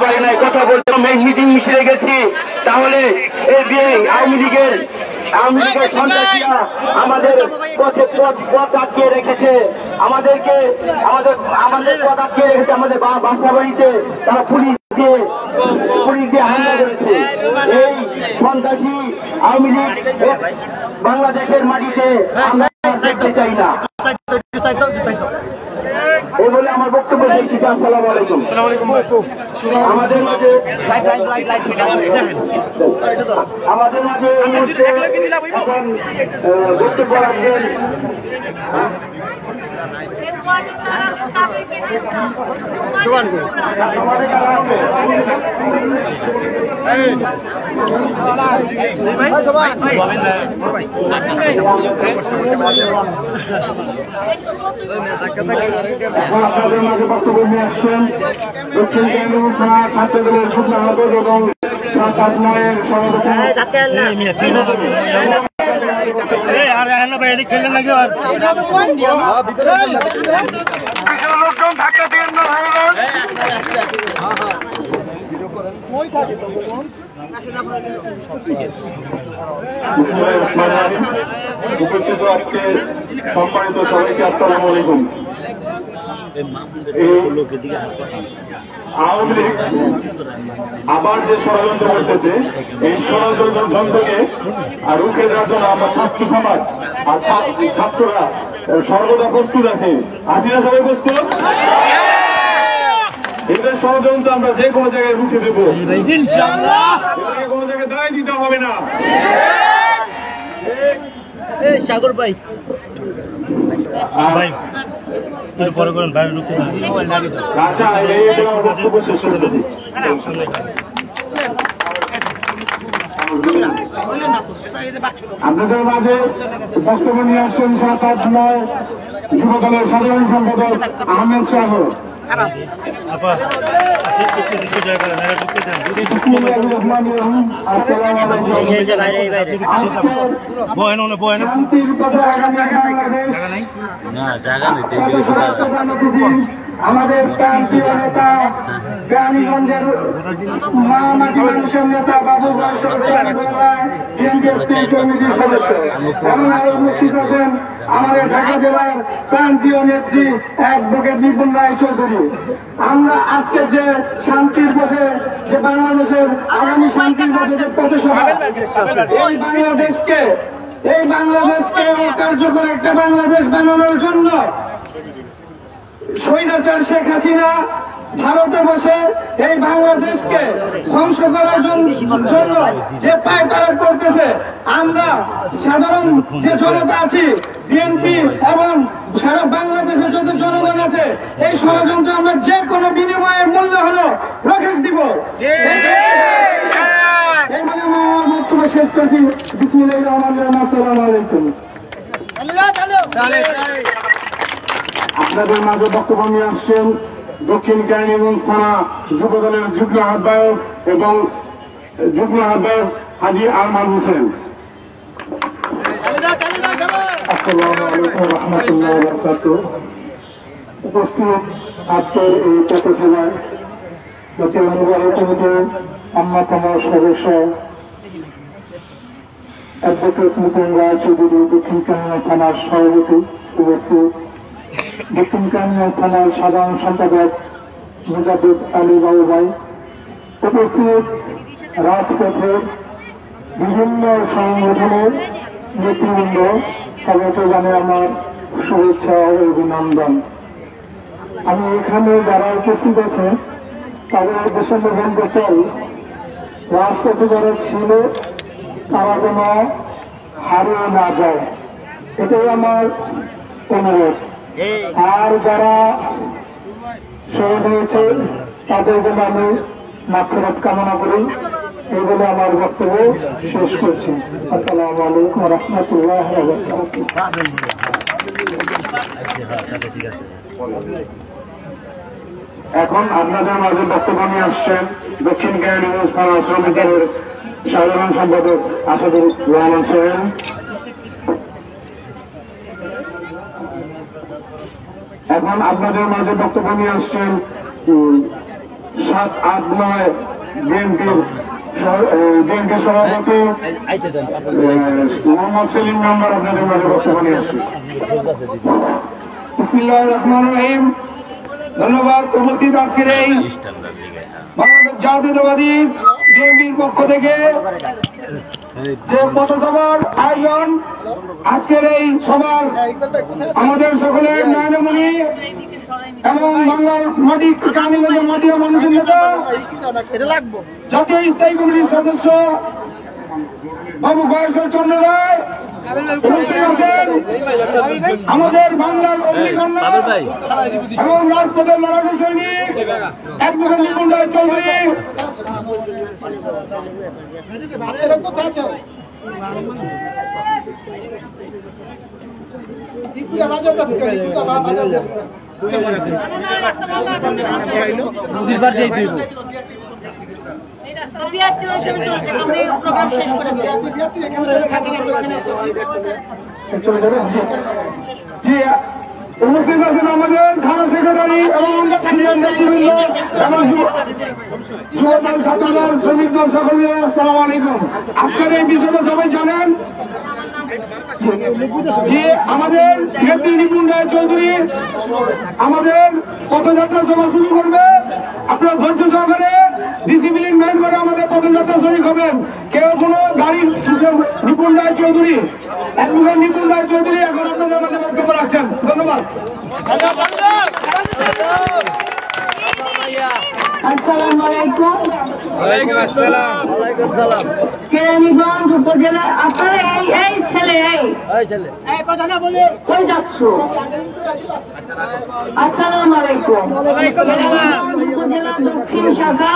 পারে নাই, কথা বলতে মিটিং মিছিলে গেছি। তাহলে আওয়ামী লীগের সন্ত্রাসীরা আমাদের পথ আটকে রেখেছে, আমাদের পথ আটকে রেখেছে, আমাদের বাসা বাড়িতে তারা পুলিশ দিয়ে হামলা করেছে। এই সন্ত্রাসী আওয়ামী লীগ বাংলাদেশের মাটিতে আমরা দেখতে চাই না। এই বলে আমার বক্তব্য দিচ্ছি। আসসালামু আলাইকুম। আমাদের মাঝে এখন বক্তব্য রাখবেন আপনাদের মাঝে বক্তব্য নিয়ে আসছেন দক্ষিণ কেন্দ্রীয় ছাত্রদলের যুগ্ম আহ্বায়ক এবং ৭-৮-৯-এর সভাপতি উপস্থিত আজকে সম্মানিত সবাইকে আসসালামু আলাইকুম। আওয়ামী লীগ আবার যে ষড়যন্ত্র করতেছে, এই ষড়যন্ত্রকে রুখে দেওয়ার জন্য আমরা ছাত্র সমাজ আর ছাত্ররা সর্বদা প্রস্তুত আছে। হাসিনা সবাই প্রস্তুত? এদের ষড়যন্ত্র আমরা যে কোনো জায়গায় রুখে দেবো ইনশাআল্লাহ। কোনো জায়গায় দাঁড়িয়ে দিতে হবে না। সাগর ভাই পরে করেন বাইরে ঢুকতে। আচ্ছা, এই বক্তব্য শেষ করে দিচ্ছি। আপনাদের মাঝে বক্তব্য নিয়ে আসছেন ৭-৮-৯ যুবদলের সাধারণ সম্পাদক আহমেদ শাহ। আমাদের প্রান্তীয় নেতা গ্রামীণগঞ্জের মামাটি মানুষের নেতা বাবু কমিটির সদস্য এবং আরো উপস্থিত আছেন আমাদের ঢাকা জেলার প্রান্তীয় নেত্রী অ্যাডভোকেট নিপুণ রায় চৌধুরী। আমরা আজকে যে শান্তির পথে, যে বাংলাদেশের আগামী শান্তির পথে যে পথসভা, এই বাংলাদেশকে কার্যকর একটা বাংলাদেশ বানানোর জন্য স্বৈরাচার শেখ হাসিনা ভারতে বসে এই বাংলাদেশকে ধ্বংস করার জন্য যে পায়তারা করতেছে, আমরা সাধারণ যে জনতা আছি, বিএনপি এবং সারা বাংলাদেশের যত জনগণ আছে, এই ষড়যন্ত্র আমরা যে কোনো বিনিময়ের মূল্য হলো রক্ষা দিব। এই বলে আমার বক্তব্য শেষ করছি। বিসমিল্লাহির রহমানির রহিম। আসসালামু আলাইকুম। আপনাদের মাঝে বক্তব্য নিয়ে আসছেন দক্ষিণ কেরানীগঞ্জ থানা যুবদলের যুগ্ম আহ্বায়ক এবং হাজী আরমান হোসেন। আসসালামু আলাইকুম রহমতুল্লাহ বারাকাতুহু। উপস্থিত আজকের এই পথসভায় জাতীয় নির্বাহী কমিটির অন্যতম সদস্য অ্যাডভোকেট নিপুণ রায় চৌধুরী, দক্ষিণ কেরানীগঞ্জ থানার সভাপতি উপস্থিত, দক্ষিণ কেরানীগঞ্জ থানার সাধারণ সম্পাদক মুজাদ্দিদ আলী বাবু ভাই, উপস্থিত রাজপথের বিভিন্ন সংগঠনের নেতৃবৃন্দ, সবাইকে জানাই আমার শুভেচ্ছা ও অভিনন্দন। আমি এখানে যারা উপস্থিত আছে তাদের উদ্দেশ্যে বলতে চাই, রাজপথে যারা ছিল তারা যেন হারিয়ে না যায়, এটাই আমার অনুরোধ। আর যারা শহীদ হয়েছে তাদের জন্য আমি মাগফিরাত কামনা করি। এই বলে আমার বক্তব্য শেষ করছি। আসসালামু আলাইকুম রহমতুল্লাহ। এখন আপনাদের মাঝে বক্তব্য নিয়ে আসছেন দক্ষিণ কেরানীগঞ্জ থানা শ্রমিক দলের সাধারণ সম্পাদক আসাদুর রহমান সোহেল। এখন আপনাদের মাঝে বক্তব্য নিয়ে আসছেন 7, 8, 9 বিএনপির সভাপতি মোহাম্মদ সেলিম মেম্বার আপনাদের মাঝে বক্তব্য নিয়ে আসছি। বিসমিল্লাহির রহমানির রহিম। ধন্যবাদ উপস্থিত আজকের এই বাংলাদেশ জাতীয়তাবাদী বিএনপির পক্ষ থেকে যে পথসভার আয়োজন, আজকের এই সভার আমাদের সকলের নয়নমণি এবং বাংলার মাটি কানিগঞ্জের মাটি ও মানুষের নেতা জাতীয় স্থায়ী কমিটির সদস্য বাবু গয়েশ্বর চন্দ্র রায় উপস্থিত আছেন, আমাদের বাংলার অগ্নিকন্যা এবং রাজপথের লড়াকু সৈনিক অ্যাডভোকেট নিপুণ রায় চৌধুরী, উপস্থিত আছেন আমাদের থানা সেক্রেটারি এবং সিনিয়র নেতৃবৃন্দ এবং যুবদল, ছাত্রদল, শ্রমিক দল সকলে। আসসালামু আলাইকুম। আজকের এই বিষয়টা সবাই জানেন যে আমাদের নেত্রী নিপুণ রায় চৌধুরী আমাদের পথযাত্রা সভা শুরু করবে। আপনারা ধৈর্য সহকারে ডিসিপ্লিন মেইন করে আমাদের পথযাত্রা শরীক হবেন। কেউ কোনো গাড়ি নিপুণ রায় চৌধুরী, অ্যাডভোকেট নিপুণ রায় চৌধুরী এখন আপনাদের মাঝে বক্তব্য রাখছেন। ধন্যবাদ। আসসালামু আলাইকুম। কেরানীগঞ্জ উপজেলা আপনারা এই ছেলে কই যাচ্ছ? আসসালামু আলাইকুম। কেরানীগঞ্জ উপজেলা দক্ষিণ শাখা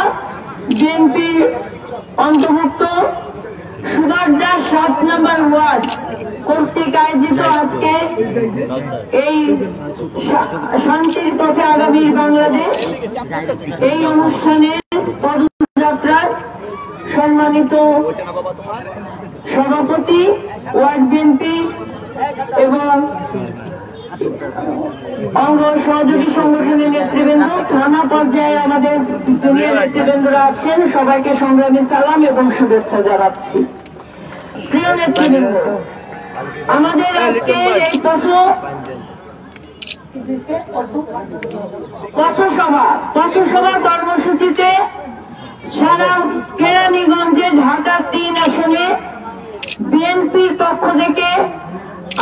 বিএনপি অন্তর্ভুক্ত সুগারদা 7 নম্বর ওয়ার্ড কর্তৃক আয়োজিত আজকে এই শান্তির পথে আগামী বাংলাদেশ এই অনুষ্ঠানের পদযাত্রার সম্মানিত সভাপতি, ওয়ার্ড বিএনপি এবং অঙ্গ সহযোগী সংগঠনের নেতৃবৃন্দ, থানা পর্যায়ে আমাদের সিনিয়র নেতৃবৃন্দরা আছেন, সবাইকে সংগ্রামী সালাম এবং শুভেচ্ছা জানাচ্ছি। প্রিয় নেতৃবৃন্দ, আমাদের আজকে এই পথসভা কর্মসূচিতে সারা কেরানীগঞ্জে ঢাকা 3 আসনে বিএনপির পক্ষ থেকে,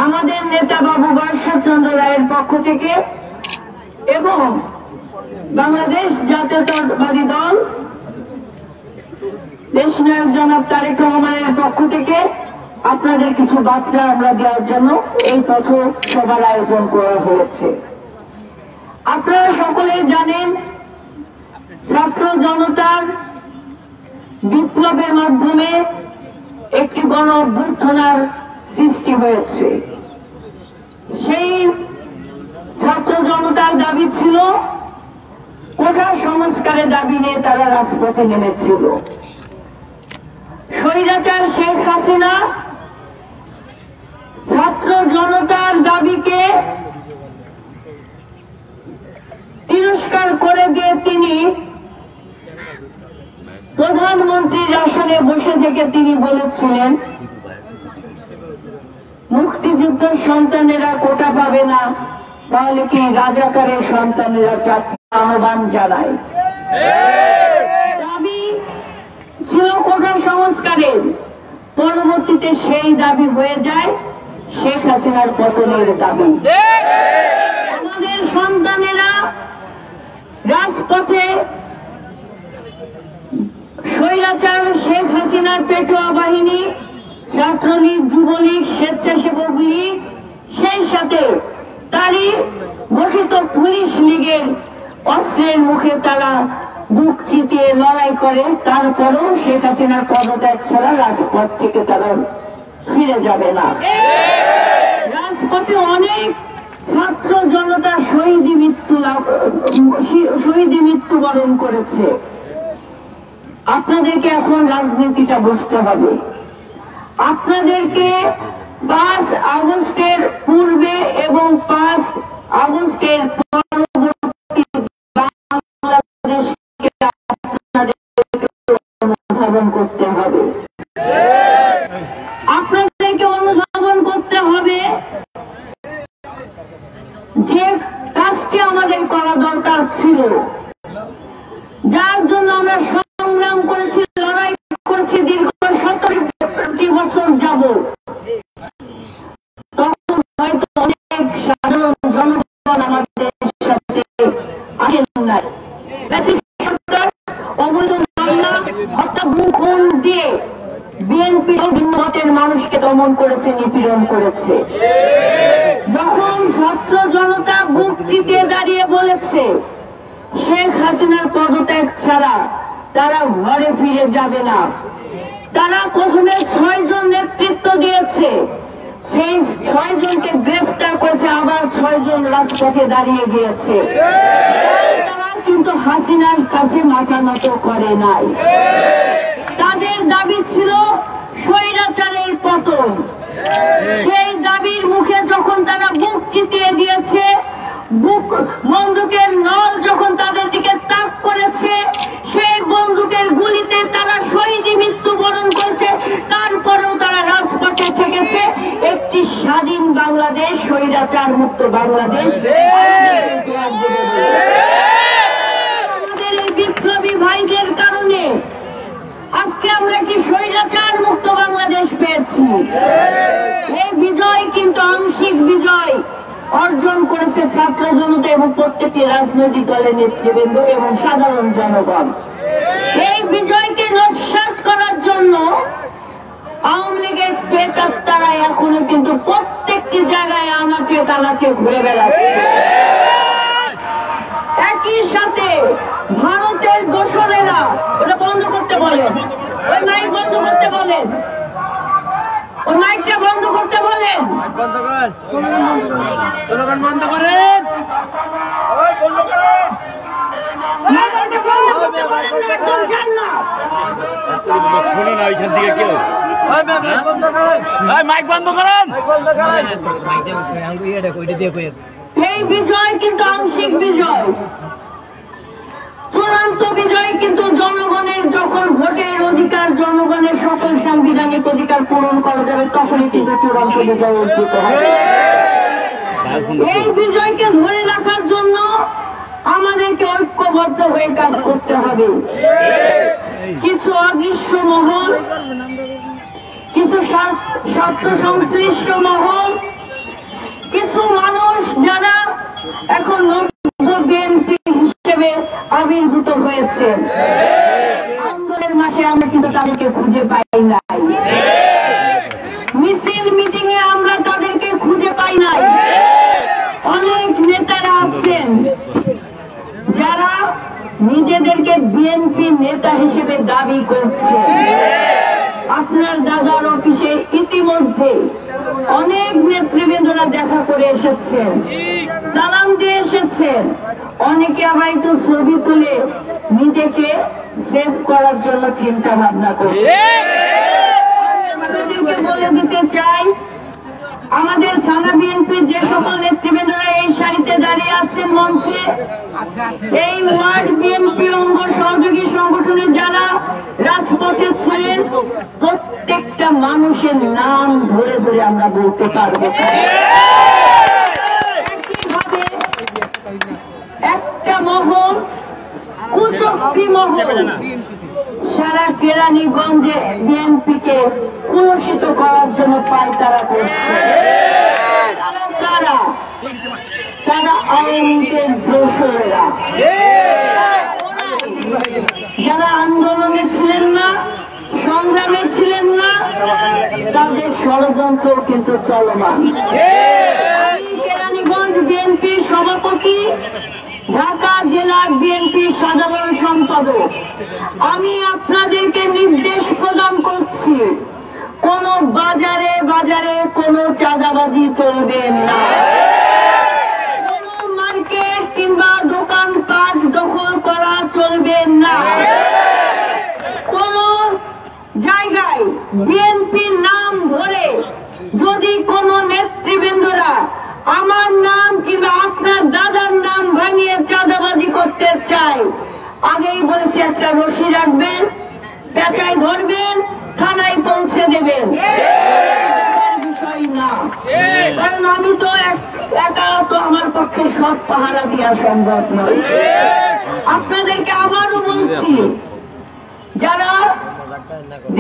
আমাদের নেতা বাবু গয়েশ্বর চন্দ্র রায়ের পক্ষ থেকে এবং বাংলাদেশ জাতীয়তাবাদী দল দেশনায়ক জনাব তারেক রহমানের পক্ষ থেকে আপনাদের কিছু বার্তা আমরা দেওয়ার জন্য এই পথসভার আয়োজন করা হয়েছে। আপনারা সকলেই জানেন, ছাত্র জনতার বিপ্লবের মাধ্যমে একটি গণ অভ্যুত্থানের সৃষ্টি হয়েছে। সেই ছাত্র জনতার দাবি ছিল, কোটা সংস্কারের দাবি নিয়ে তারা রাজপথে নেমেছিল। স্বৈরাচার শেখ হাসিনা ছাত্র জনতার দাবিকে তিরস্কার করে দিয়ে তিনি প্রধানমন্ত্রীর আসনে বসে থেকে তিনি বলেছিলেন, মুক্তিযুদ্ধের সন্তানেরা কোটা পাবে না, তাহলে কি রাজাকারের সন্তানেরা আহ্বান জানায়। দাবি ছিল কোটা সংস্কারের, পরবর্তীতে সেই দাবি হয়ে যায় শেখ হাসিনার পতনের দাবি। আমাদের সন্তানেরা রাজপথে স্বৈরাচার শেখ হাসিনার পেটোয়া বাহিনী, ছাত্রলীগ, যুবলীগ, স্বেচ্ছাসেবক লীগ, সেই সাথে তারই গঠিত পুলিশ লীগের অস্ত্রের মুখে তারা বুক চিতিয়ে লড়াই করে। তারপরেও শেখ হাসিনার পদত্যাগ ছাড়া রাজপথ থেকে তারা ফিরে যাবে না। রাজপথে অনেক ছাত্র জনতা শহীদি মৃত্যুবরণ করেছে। আপনাদেরকে এখন রাজনীতিটা বুঝতে হবে। আপনাদেরকে 5 আগস্টের পূর্বে এবং 5 আগস্টের পরবর্তী বাংলাদেশকে যার জন্য আমরা সংগ্রাম করেছি, লড়াই করেছি দীর্ঘ 17 বছর যাবত, তখন হয়তো অনেক সাধারণ জনগণ আমাদের সাথে আসেন নাই। অবৈধ মামলা, হত্যা, খুন দিয়ে বিএনপি ভিন্ন মতের মানুষকে দমন করেছে, নিপীড়ন করেছে। যখন ছাত্র জনতা বুক চিতিয়ে দাঁড়িয়ে বলেছে শেখ হাসিনার পদত্যাগ ছাড়া তারা ঘরে ফিরে যাবে না, তারা প্রথমে 6 জন নেতৃত্ব দিয়েছে, সেই 6 জনকে গ্রেফতার করেছে, আবার 6 জন রাজপথে দাঁড়িয়ে গিয়েছে। তারা কিন্তু হাসিনার কাছে মাথা নত করে নাই। তাদের দাবি ছিল স্বৈরাচারের পতন। সেই দাবির মুখে যখন তারা বুক চিতিয়ে দিয়েছে, বন্দুকের নল যখন তাদের দিকে তাক করেছে, সেই বন্দুকের গুলিতে তারা শহীদী মৃত্যুবরণ করেছে, তারপরেও তারা রাজপথে থেকেছে। একটি স্বাধীন বাংলাদেশ, স্বৈরাচার মুক্ত বাংলাদেশ আমাদের এই বিপ্লবী ভাইদের কারণে আজকে আমরা কি স্বৈরাচার মুক্ত বাংলাদেশ পেয়েছি। এই বিজয় কিন্তু আংশিক বিজয় অর্জন করেছে ছাত্র জনতা এবং প্রত্যেকটি রাজনৈতিক দলের নেতৃবৃন্দ এবং সাধারণ জনগণ। এই বিজয়কে নস্যাৎ করার জন্য আওয়ামী লীগের পেচাত্তারা এখনো কিন্তু প্রত্যেকটি জায়গায় আনাচে কানাচে ঘুরে বেড়াচ্ছে। একই সাথে ভারতের দোসরেরা, ওটা বন্ধ করতে বলেন, ওই মাইক বন্ধ করতে বলেন, ওই মাইকটা বন্ধ করতে বলেন, স্লোগান বন্ধ করেন, শোনো না ওইখান থেকে কেউ মাইক বন্ধ করেন। এই বিজয় কিন্তু আংশিক বিজয়, চূড়ান্ত বিজয় কিন্তু জনগণের। যখন ভোটের অধিকার, জনগণের সকল সাংবিধানিক অধিকার পূরণ করা যাবে, তখনই কিন্তু চূড়ান্ত বিজয় অর্জিত হবে। এই বিজয়কে ধরে রাখার জন্য আমাদেরকে ঐক্যবদ্ধ হয়ে কাজ করতে হবে। কিছু অদৃশ্য মহল, কিছু স্বার্থ সংশ্লিষ্ট মহল, কিছু মানুষ যারা এখন বিএনপি হিসেবে আবির্ভূত হয়েছে, আন্দোলনের মাঠে আমরা কিন্তু তাদেরকে খুঁজে পাই নাই, মিছিল মিটিং এ আমরা তাদেরকে খুঁজে পাই নাই। অনেক নেতারা আছেন যারা নিজেদেরকে বিএনপি নেতা হিসেবে দাবি করছে। আপনার দাদার অফিসে ইতিমধ্যে অনেক নেতৃবৃন্দরা দেখা করে এসেছেন, সালাম দিয়ে এসেছেন। অনেকে আবার একটু ছবি তুলে নিজেকে সেভ করার জন্য চিন্তা ভাবনা করছে। বলে দিতে চাই, আমাদের থানা বিএনপির যে সকল নেতৃবৃন্দরা এই সারিতে দাঁড়িয়ে আছেন মঞ্চে, এই ওয়ার্ড বিএনপি অঙ্গ সহযোগী সংগঠনের যারা রাজপথে ছিলেন, প্রত্যেকটা মানুষের নাম ধরে ধরে আমরা বলতে পারবো। একইভাবে একটা মহল, কুচক্রী মহল, সারা কেরানীগঞ্জে বিএনপিকে কলুষিত করার জন্য পায়তারা করছে। তারা আওয়ামী লীগের দোসরেরা, যারা আন্দোলনে ছিলেন না, সংগ্রামে ছিলেন না, তাদের ষড়যন্ত্র কিন্তু চলমান। কেরানীগঞ্জ বিএনপির সভাপতি, ঢাকা জেলা বিএনপি সাধারণ সম্পাদক, আমি আপনাদেরকে নির্দেশ প্রদান করছি, কোন বাজারে বাজারে কোন চাঁদাবাজি চলবে না, কোন মার্কেট কিংবা দোকানপাট দখল করা চলবে না, কোন জায়গায় বিএনপির নাম ধরে যদি কোন নেতৃবৃন্দরা আমার নাম কিংবা আপনার দাদার নাম ভাঙিয়ে চাঁদাবাজি করতে চায়, আগেই বলেছি একটা রশি রাখবেন, পেঁচায় ধরবেন, থানায় পৌঁছে দেবেন। বিষয় না, কারণ আমি তো একা তো আমার পক্ষে সব পাহারা দেওয়া সম্ভব নয়। আপনাদেরকে আবারও বলছি, যারা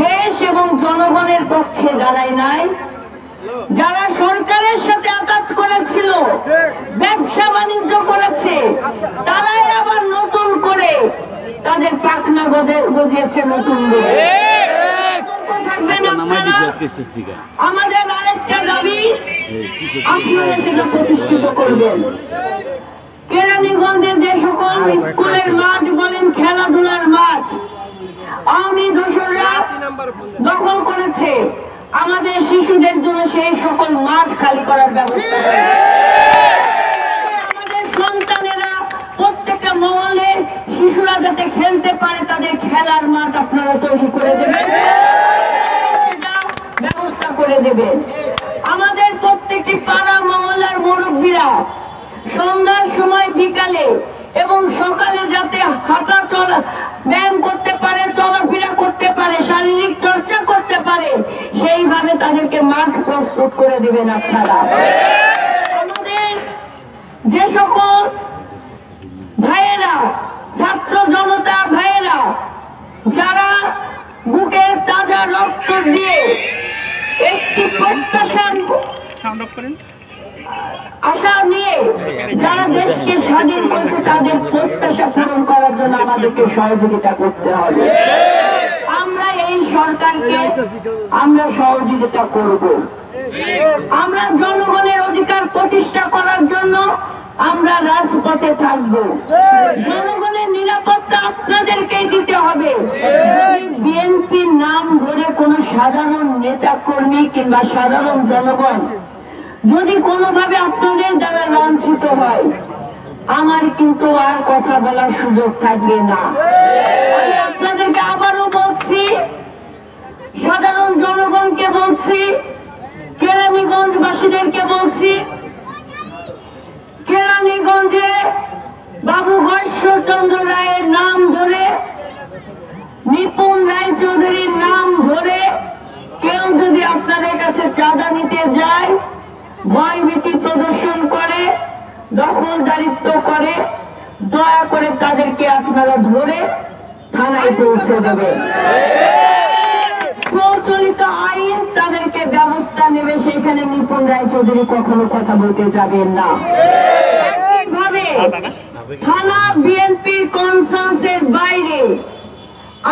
দেশ এবং জনগণের পক্ষে দাঁড়ায় নাই, যারা সরকারের সাথে আঘাত করেছিল, ব্যবসা বাণিজ্য করেছে, তারাই আবার নতুন করে তাদের পাখনা গজিয়েছে নতুন থাকবেন আপনারা। আমাদের আরেকটা দাবি, আপনারা সেটা প্রতিষ্ঠিত করবেন। কেরানীগঞ্জের যে সকল স্কুলের মাঠ বলেন, খেলাধুলার মাঠ আওয়ামী দোসররা দখল করেছে, আমাদের শিশুদের জন্য সেই সকল মাঠ খালি করার ব্যবস্থা করবেন। আমাদের সন্তানেরা প্রত্যেকটা মহলে শিশুরা যাতে খেলতে পারে, তাদের খেলার মাঠ আপনারা তৈরি করে দেবেন, ব্যবস্থা করে দেবেন। আমাদের প্রত্যেকটি পাড়া মহল্লার মুরব্বীরা সন্ধ্যার সময়, বিকালে এবং সকালে যাতে হাঁটা চলা ব্যায়াম করতে পারে, চলাফেরা করতে পারে, শারীরিক চর্চা করতে পারে, সেইভাবে তাদেরকে মাঠ প্রস্তুত করে দেবেন আপনারা। আমাদের যে সকল ভাইয়েরা, ছাত্র জনতা ভাইয়েরা, যারা বুকের তাজা রক্ত দিয়ে একটি প্রত্যাশা আশা নিয়ে যারা দেশকে স্বাধীন করছে, তাদের প্রত্যাশা পূরণ করার জন্য আমাদেরকে সহযোগিতা করতে হবে। আমরা এই সরকারকে আমরা সহযোগিতা করব। আমরা জনগণের অধিকার প্রতিষ্ঠা করার জন্য আমরা রাজপথে থাকব। জনগণের নিরাপত্তা আপনাদেরকেই দিতে হবে। বিএনপির নাম ধরে কোন সাধারণ নেতা কর্মী কিংবা সাধারণ জনগণ যদি কোনোভাবে আপনাদের দ্বারা লাঞ্ছিত হয়, আমার কিন্তু আর কথা বলার সুযোগ থাকবে না। আমি আপনাদেরকে আবারও বলছি, সাধারণ জনগণকে বলছি, কেরানীগঞ্জবাসীদেরকে বলছি, কেরানীগঞ্জে বাবু গয়েশ্বরচন্দ্র রায়ের নাম ধরে, নিপুণ রায়চৌধুরীর নাম ধরে কেউ যদি আপনাদের কাছে চাঁদা নিতে যায়, ভয়ভীতি প্রদর্শন করে, দখলদারিত্ব করে, দয়া করে তাদেরকে আপনারা ধরে থানায় পৌঁছে দেবেন। প্রচলিত আইন তাদেরকে ব্যবস্থা নেবে, সেখানে নিপুণ রায়চৌধুরী কখনো কথা বলতে যাবেন না। একইভাবে থানা বিএনপির কনসার্সের বাইরে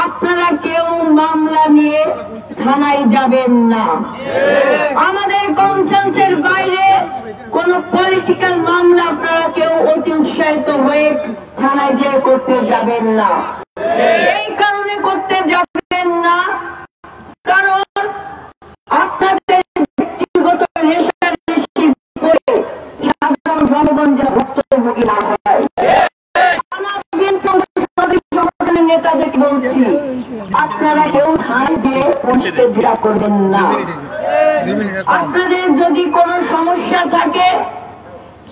আপনারা কেউ মামলা নিয়ে থানায় যাবেন না। আমাদের কনসার্সের বাইরে কোন পলিটিক্যাল মামলা আপনারা কেউ অতি উৎসাহিত হয়ে থানায় গিয়ে করতে যাবেন না। এই কারণে করতে যাবেন না, কারণ আপনাদের ব্যক্তিগত রেশারেশি করে সাধারণ জনগণ যেন ভুক্তভোগী না হয়। নেতাদেরকে বলছি, আপনারা কেউ থানায় গিয়ে পৌঁছতে দ্বিধা করবেন না। আপনাদের যদি কোনো সমস্যা থাকে,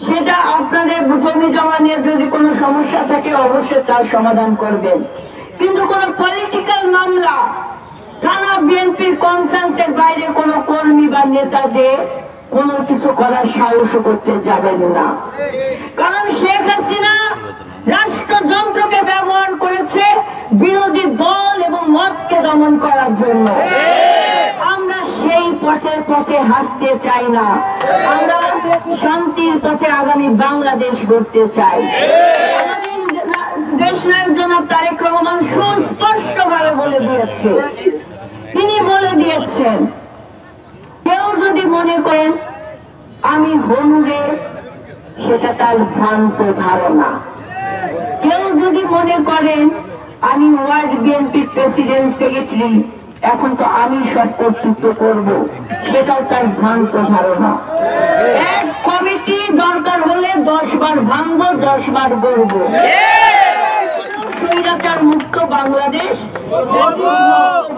সেটা আপনাদের জমি জমা নিয়ে যদি কোনো সমস্যা থাকে, অবশ্যই তার সমাধান করবেন। কিন্তু কোন পলিটিক্যাল মামলা থানা বিএনপির কনসার্সের বাইরে কোন কর্মী বা নেতা যে কোনো কিছু করার সাহস করতে যাবেন না। কারণ শেখ হাসিনা রাষ্ট্রযন্ত্রকে ব্যবহার করেছে বিরোধী দল এবং মতকে দমন করার জন্য। আমরা সেই পথের পথে হাঁটতে চাই না, আমরা শান্তির পথে আগামী বাংলাদেশ গড়তে চাই। আমাদের দেশ নায়ক জনাব তারেক রহমান সুস্পষ্টভাবে বলে দিয়েছে, তিনি বলে দিয়েছেন, কেউ যদি মনে করেন আমি হনুরে, সেটা তার ভ্রান্ত ধারণা। কেউ যদি মনে করেন আমি ওয়ার্ড বিএনপির প্রেসিডেন্ট সেক্রেটারি, এখন তো আমি সব কর্তৃত্ব করবো, সেটাও তার ভ্রান্ত ধারণা। এক কমিটি দরকার হলে 10 বার ভাঙবো, 10 বার গড়বো। স্বৈরাচার মুক্ত বাংলাদেশ,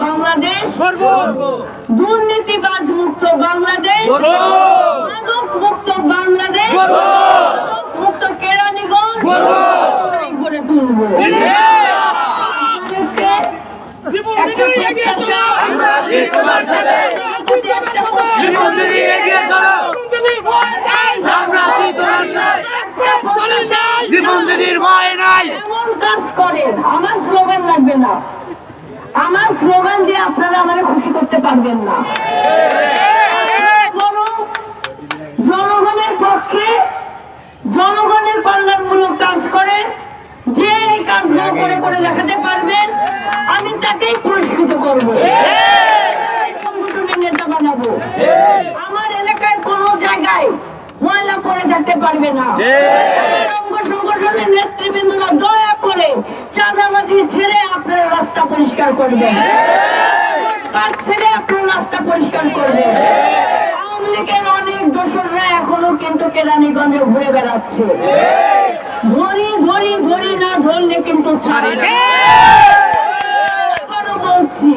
বাংলাদেশ, দুর্নীতিবাজ মুক্ত বাংলাদেশ, মাদক মুক্ত বাংলাদেশ, মুক্ত কেরানীগঞ্জ গড়ে তুলবো। একটা প্রত্যাশা আছি তোমার সাথে বিপুল দিদি এগিয়ে চলো আমরা আছি তোমার সাথে বিপুল দিদির ভয় নাই এমন কাজ করেন আমার স্লোগান লাগবে না আমার স্লোগান দিয়ে আপনারা আমাকে খুশি করতে পারবেন না জনগণের পক্ষে জনগণের কল্যাণমূলক কাজ করেন যে এই কাজগুলো করে করে দেখাতে পারবেন আমি তাকেই পুরস্কৃত করবো সংগঠনের নেতা বানাবো আমার এলাকায় কোনো জায়গায় ময়লা পড়ে থাকতে পারবে না অঙ্গ সংগঠনের নেতৃবৃন্দরা দয়া করে চাঁদাবাজি ছেড়ে আপনার রাস্তা পরিষ্কার করবেন কাজ ছেড়ে আপনার রাস্তা পরিষ্কার করবেন আওয়ামী লীগের অনেক দোসররা এখনো কিন্তু কেরানীগঞ্জে ঘুরে বেড়াচ্ছে ধরি না ধরলে কিন্তু ছাড়ে না বলছি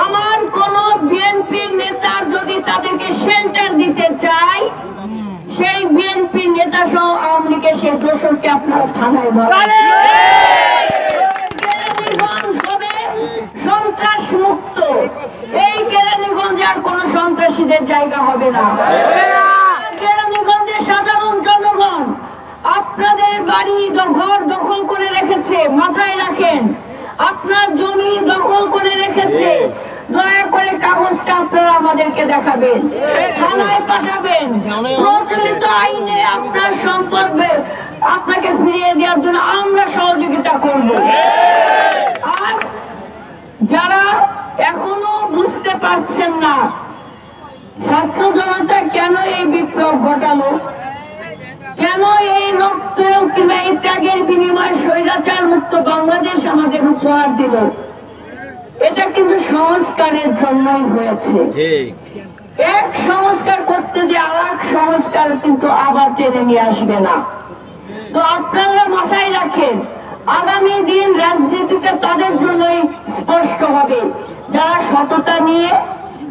আমার কোন বিএনপির নেতা যদি তাদেরকে শেল্টার দিতে চায় সেই বিএনপির নেতা সহ আওয়ামী লীগের সেই দোসরকে আপনারা থানায় কেরানীগঞ্জ হবে সন্ত্রাস মুক্ত এই কেরানীগঞ্জে আর কোন সন্ত্রাসীদের জায়গা হবে না কেরানীগঞ্জের সাধারণ জনগণ আপনাদের বাড়ি ঘর দখল করে রেখেছে মাথায় রাখেন আপনার জমি দখল করে রেখেছে দয়া করে কাগজটা আপনারা আমাদেরকে দেখাবেন থানায় পাঠাবেন প্রচলিত আইনে আপনার সম্পদ আপনাকে ফিরিয়ে দেওয়ার জন্য আমরা সহযোগিতা করব আর যারা এখনো বুঝতে পারছেন না ছাত্র জনতা কেন এই বিপ্লব ঘটালো কেন এই রক্ত কিংবা এই ত্যাগের বিনিময়ে স্বৈরাচার মুক্ত বাংলাদেশ আমাদের উপহার দিল এটা কিন্তু সংস্কারের জন্যই হয়েছে এক সংস্কার করতে যে আর এক সংস্কার কিন্তু আবার টেনে নিয়ে আসবে না তো আপনারা মাথায় রাখেন আগামী দিন রাজনীতিতে তাদের জন্যই স্পষ্ট হবে যারা সততা নিয়ে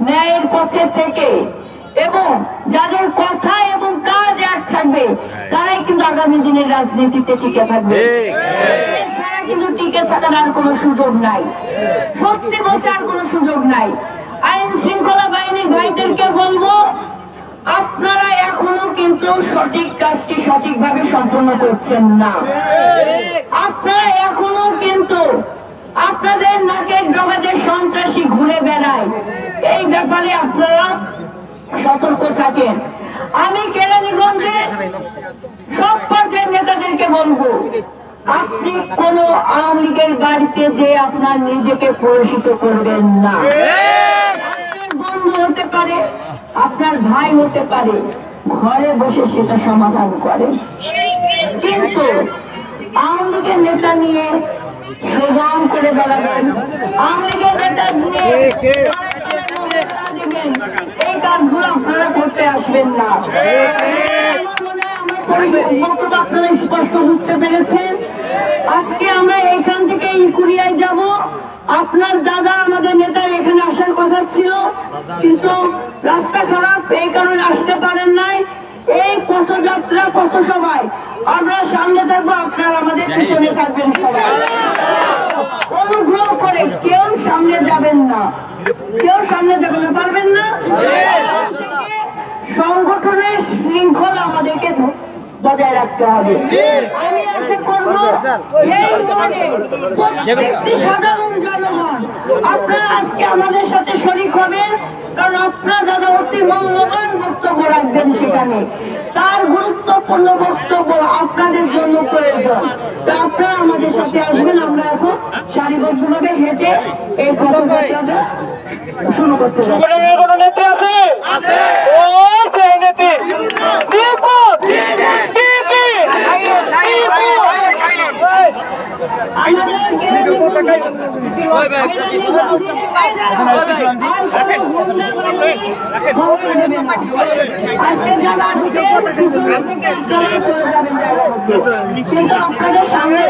ন্যায়ের পথে থেকে এবং যাদের কথা এবং কাজ আজ থাকবে তারাই কিন্তু আগামী দিনের রাজনীতিতে টিকে থাকবে এছাড়া কিন্তু টিকে থাকার আর কোনো সুযোগ নাই সত্যি বোঝার কোনো সুযোগ নাই আইন শৃঙ্খলা বাহিনীর ভাইদেরকে বলবো আপনারা এখনো কিন্তু সঠিক কাজটি সঠিকভাবে সম্পন্ন করছেন না আপনারা এখনো কিন্তু আপনাদের নাকের ডগাতে সন্ত্রাসী ঘুরে বেড়ায় এই ব্যাপারে আপনারা সতর্ক থাকেন আমি কেরানীগঞ্জের সব পর্যায়ের নেতাদেরকে বলবো আপনি কোন আওয়ামী লীগের বাড়িতে যে আপনার নিজেকে পরিচিত করবেন না আপনার বন্ধু হতে পারে আপনার ভাই হতে পারে ঘরে বসে সেটা সমাধান করে কিন্তু আওয়ামী লীগের নেতা নিয়ে সুগম করে বেড়াবেন আওয়ামী লীগের নেতা নিয়ে এই কাজগুলো আপনারা করতে আসবেন না আপনারা স্পষ্ট বুঝতে পেরেছেন আজকে আমরা এইখান থেকে ইকুরিয়ায় যাব আপনার দাদা আমাদের নেতা এখানে আসার কথা ছিল কিন্তু রাস্তা খারাপ এই কারণে আসতে পারেন নাই এই পথযাত্রা পথসভায় আমরা সামনে থাকবো আপনারা আমাদের পিছনে থাকবেন সবাই অনুগ্রহ করে কেউ সামনে যাবেন না পারবেন না সংগঠনের শৃঙ্খলা আমাদেরকে বজায় রাখতে হবে আমি আশা করবো এই মনে প্রত্যেকটি সাধারণ জনগণ আপনারা আজকে আমাদের সাথে শরীক হবেন কারণ আপনার দাদা অতি মূল্যবান বক্তব্য রাখবেন সেখানে তার গুরুত্বপূর্ণ বক্তব্য আপনাদের জন্য প্রয়োজন তা আপনারা আমাদের সাথে আসবেন আমরা এখন সারিবদ্ধভাবে হেঁটে এই পথযাত্রাটা শুরু করতে পারি কিন্তু আপনাদের সামনে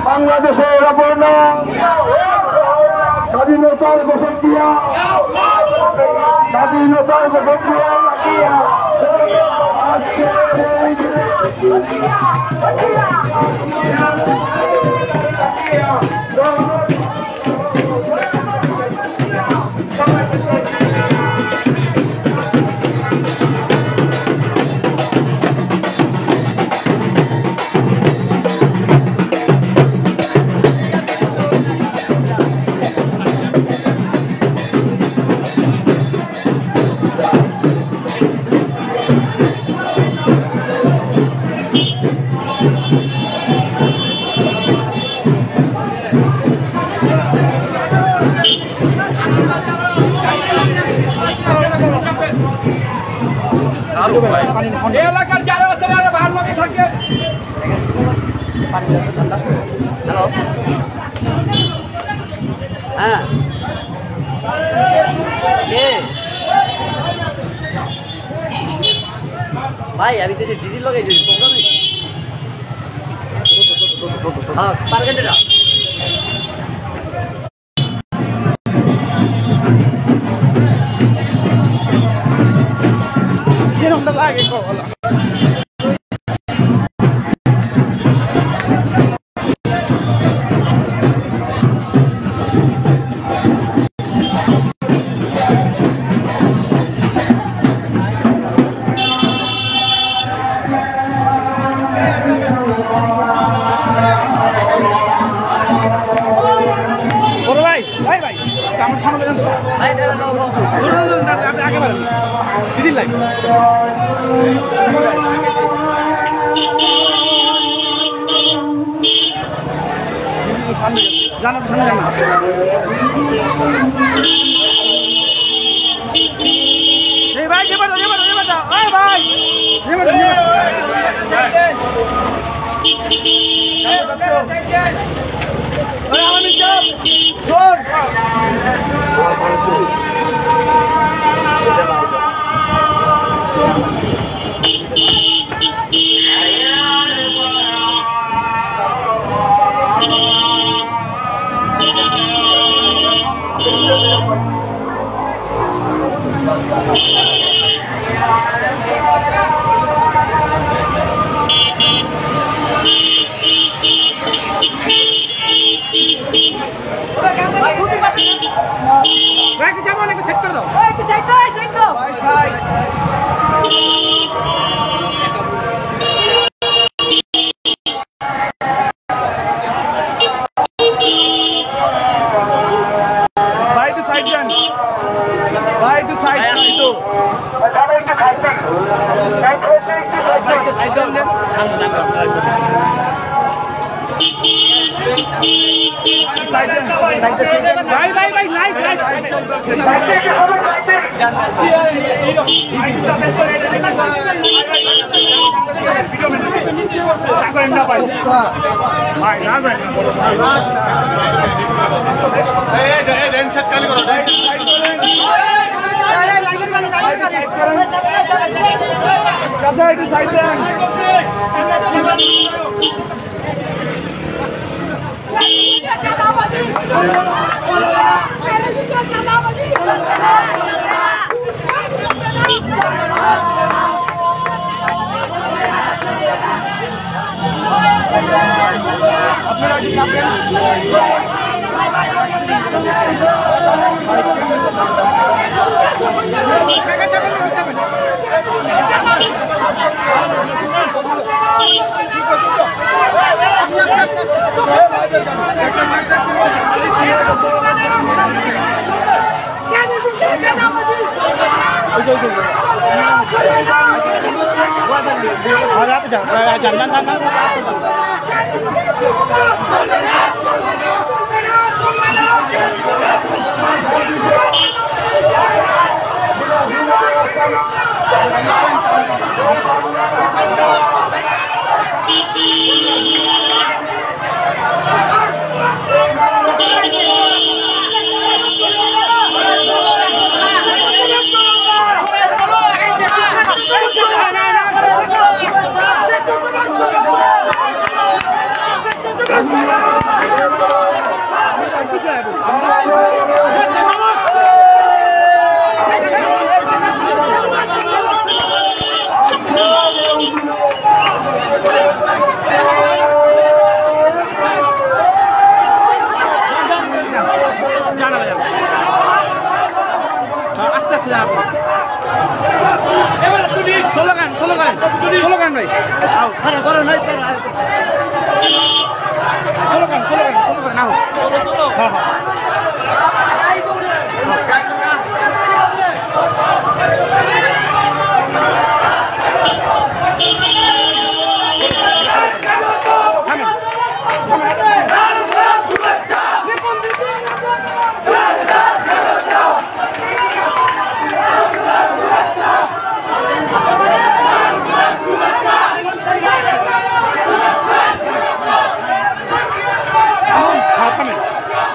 বাংলাদেশের অপূর্ণ স্বাধীনতার ঘোষক দিয়া স্বাধীনতার ঘোষক দিয়া আজকে এলাকার যারা আছে ভালোভাবে থাকে। হ্যালো, হ্যাঁ ভাই, আমি তো দিদির লগে প্রোগ্রামে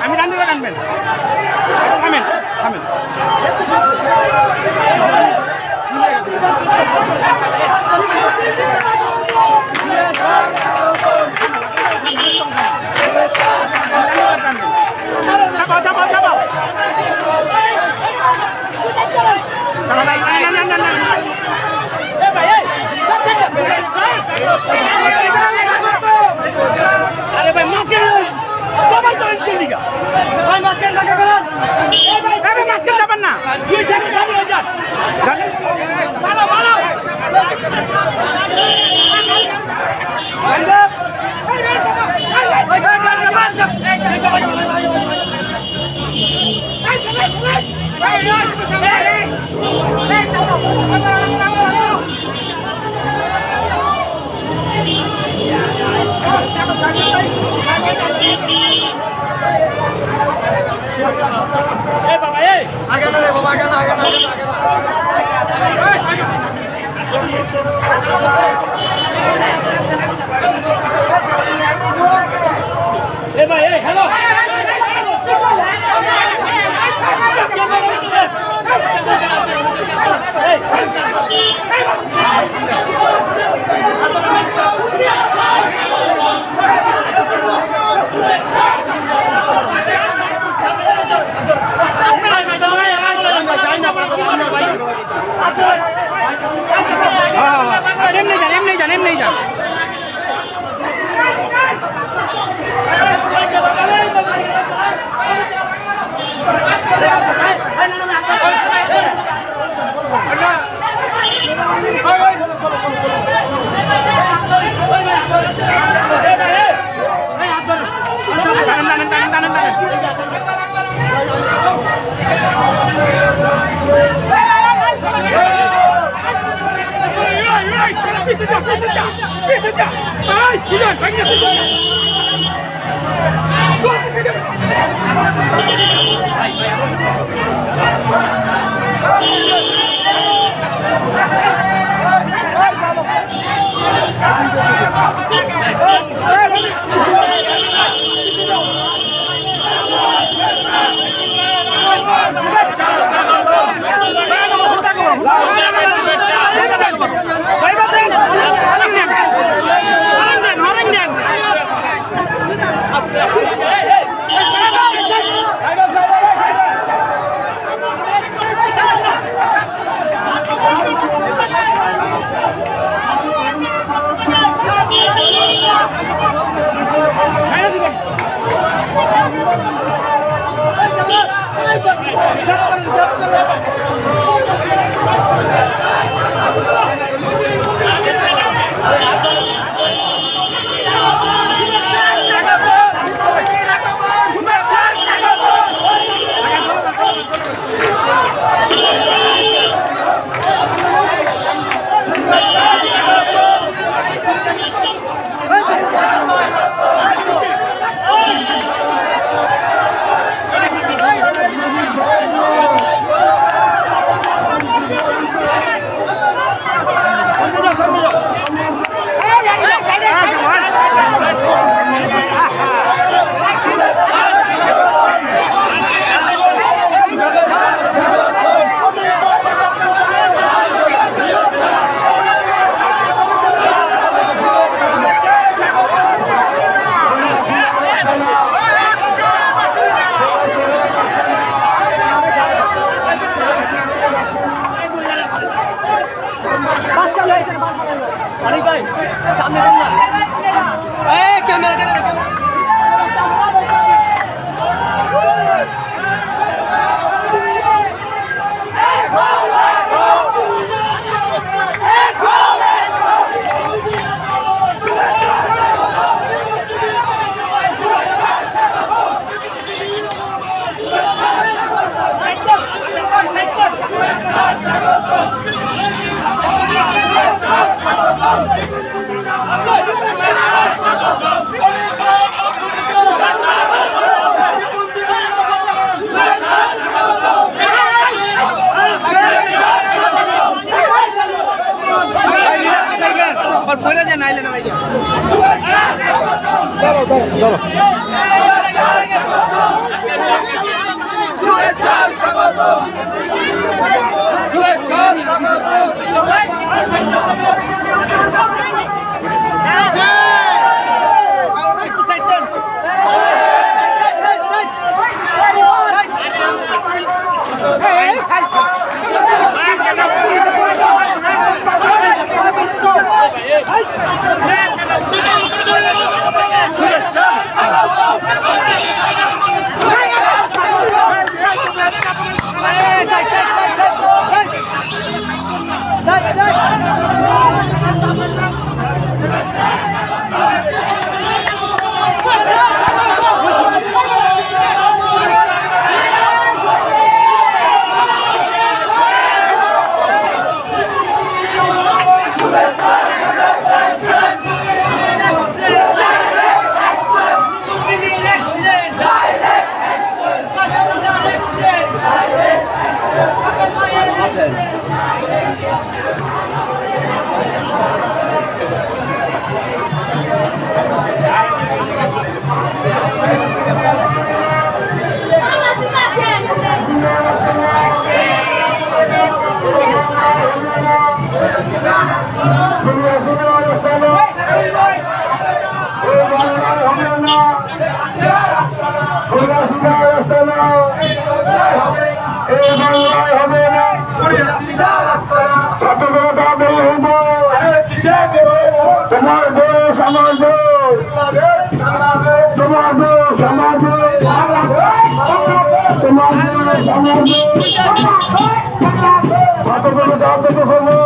আমি রান্না রাখবেন আরে ভাই মাস্কের সবাই তো দিকা ভাই মাস্কের লাগা করেন এই ভাই মাস্কের যাবেন না দুই থেকে সামনে যান ভালো ভালো hello. em नहीं जान सामने कैमरा और पूरा जे नाइले ना भाई चलो चलो তোমার দেশ আমার দেশ, তোমার দেশ আমার দেশ, তোমার দেশ আমার দেশ, কতগুলো দাম দিতে হলো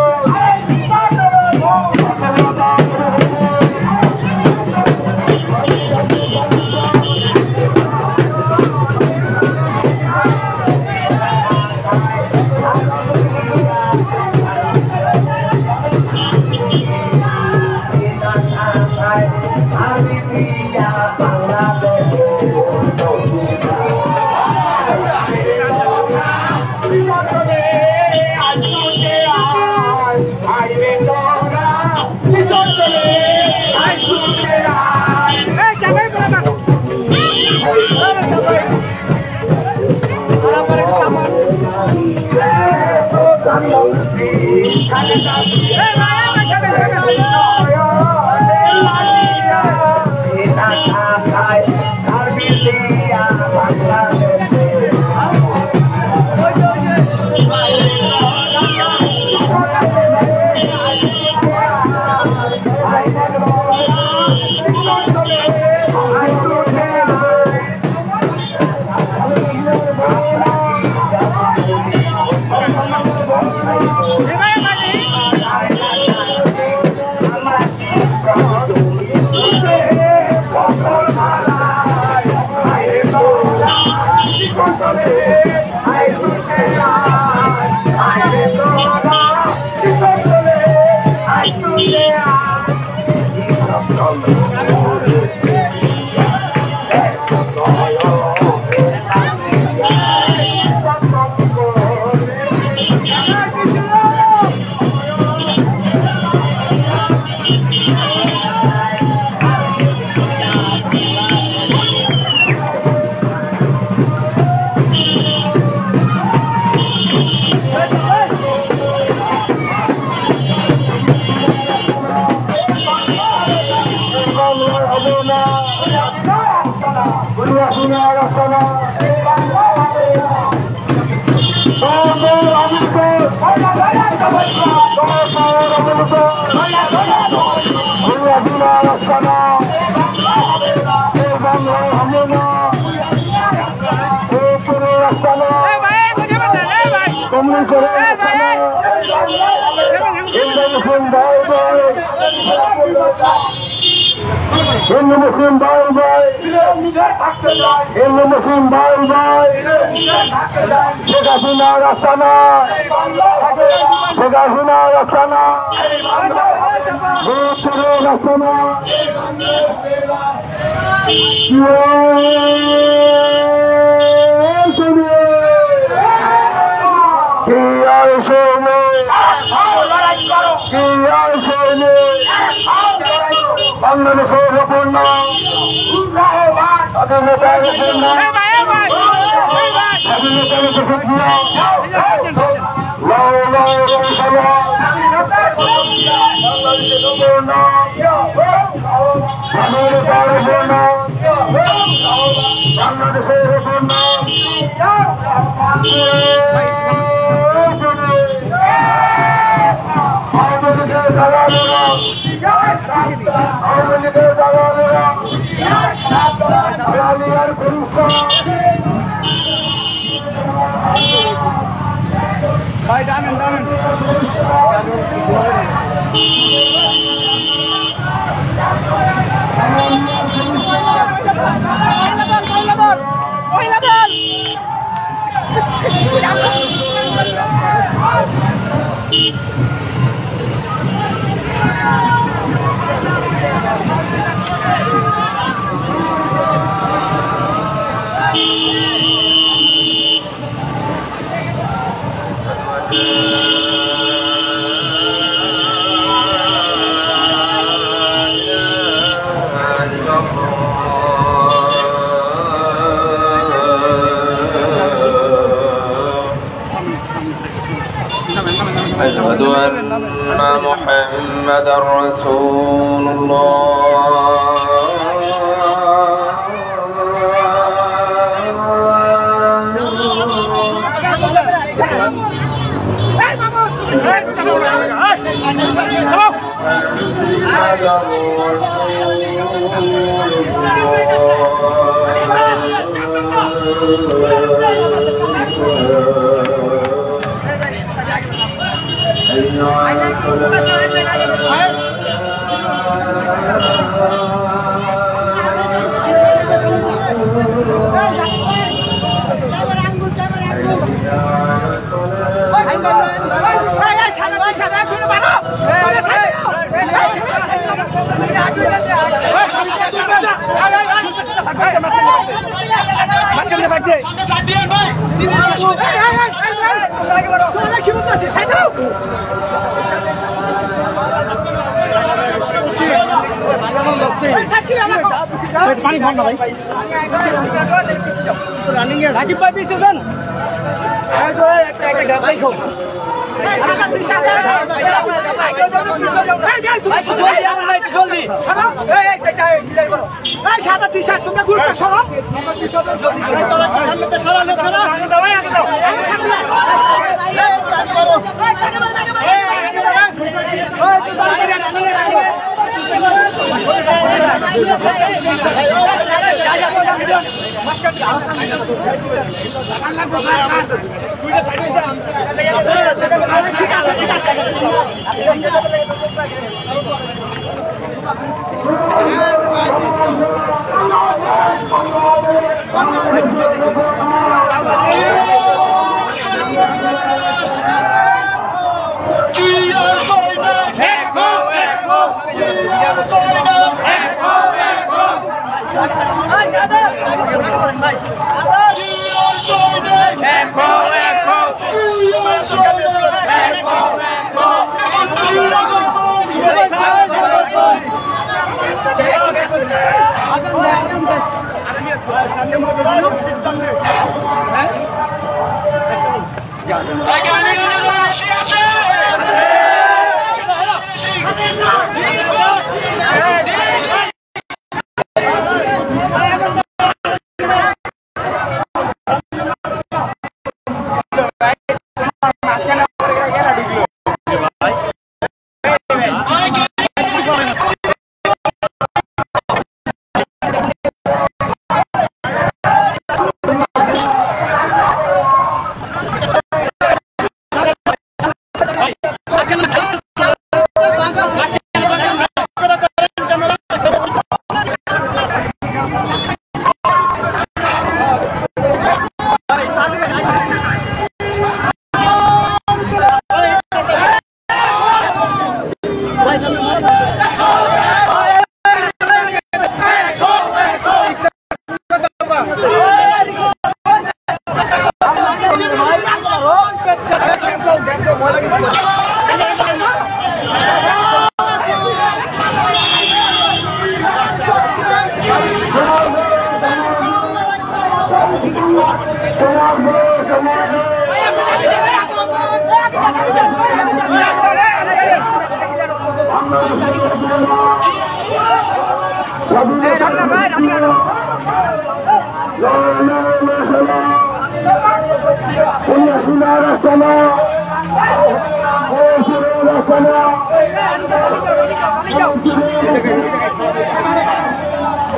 Hindu Muslim bhai bhai, Hindu Muslim bhai bhai, Sheikh Hasina Rastana, Sheikh Hasina Rastana, Bhutore Rastana, বাংলাদেশের অপূর্ণ স্বাধীনতার অপূর্ণ স্বাধীনতার প্রতিক্রিয়া বাংলাদেশের অপূর্ণ স্বাধীনতার অপূর্ণ বাংলাদেশের অপূর্ণ আমাদেরকে খেলা আওয়ামী লীগের দালালেরা দালালিয়ার পুরস্কার ভাই ডানেন ডানেন أشهد أن محمدا رسول পানি খান না ভাই রানিং এ রাকিব ভাই পিছে যান একটা একটা গাব দেখো সাদা টি শার্ট তোমরা গ্রুপে সরো সামনে তো সরা লোক সরা আগে দাও আগে দাও Una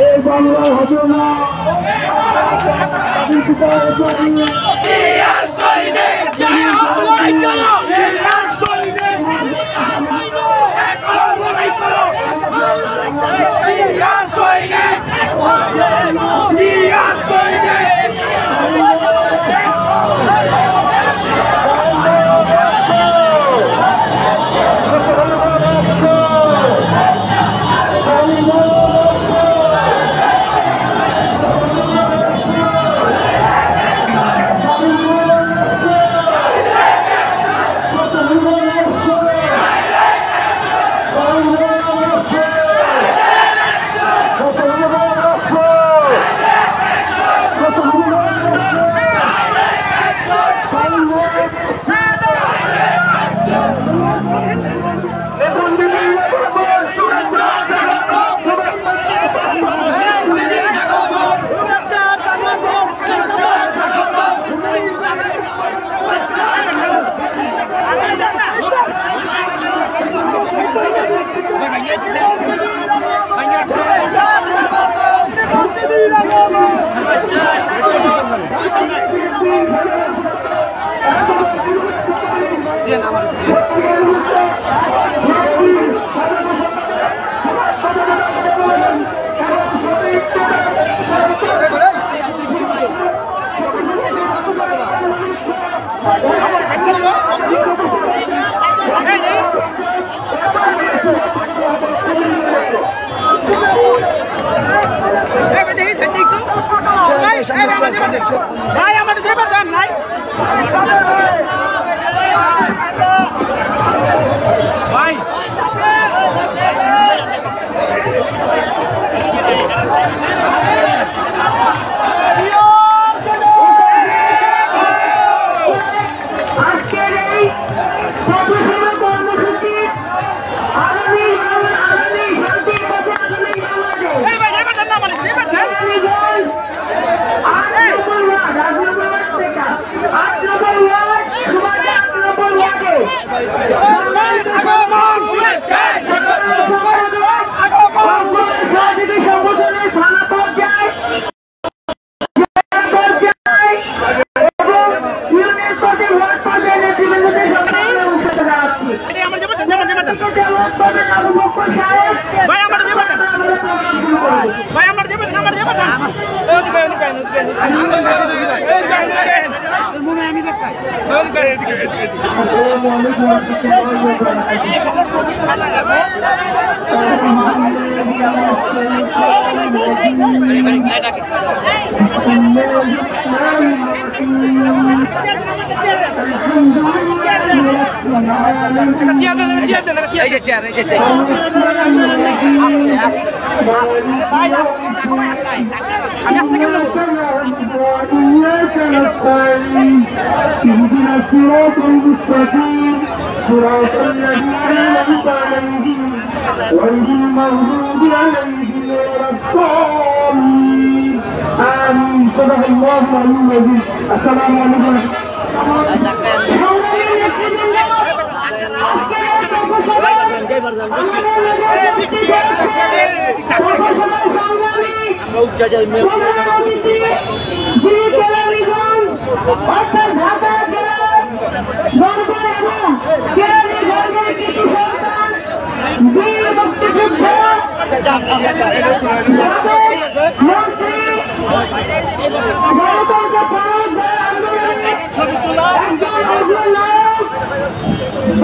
এই বাংলা হবে না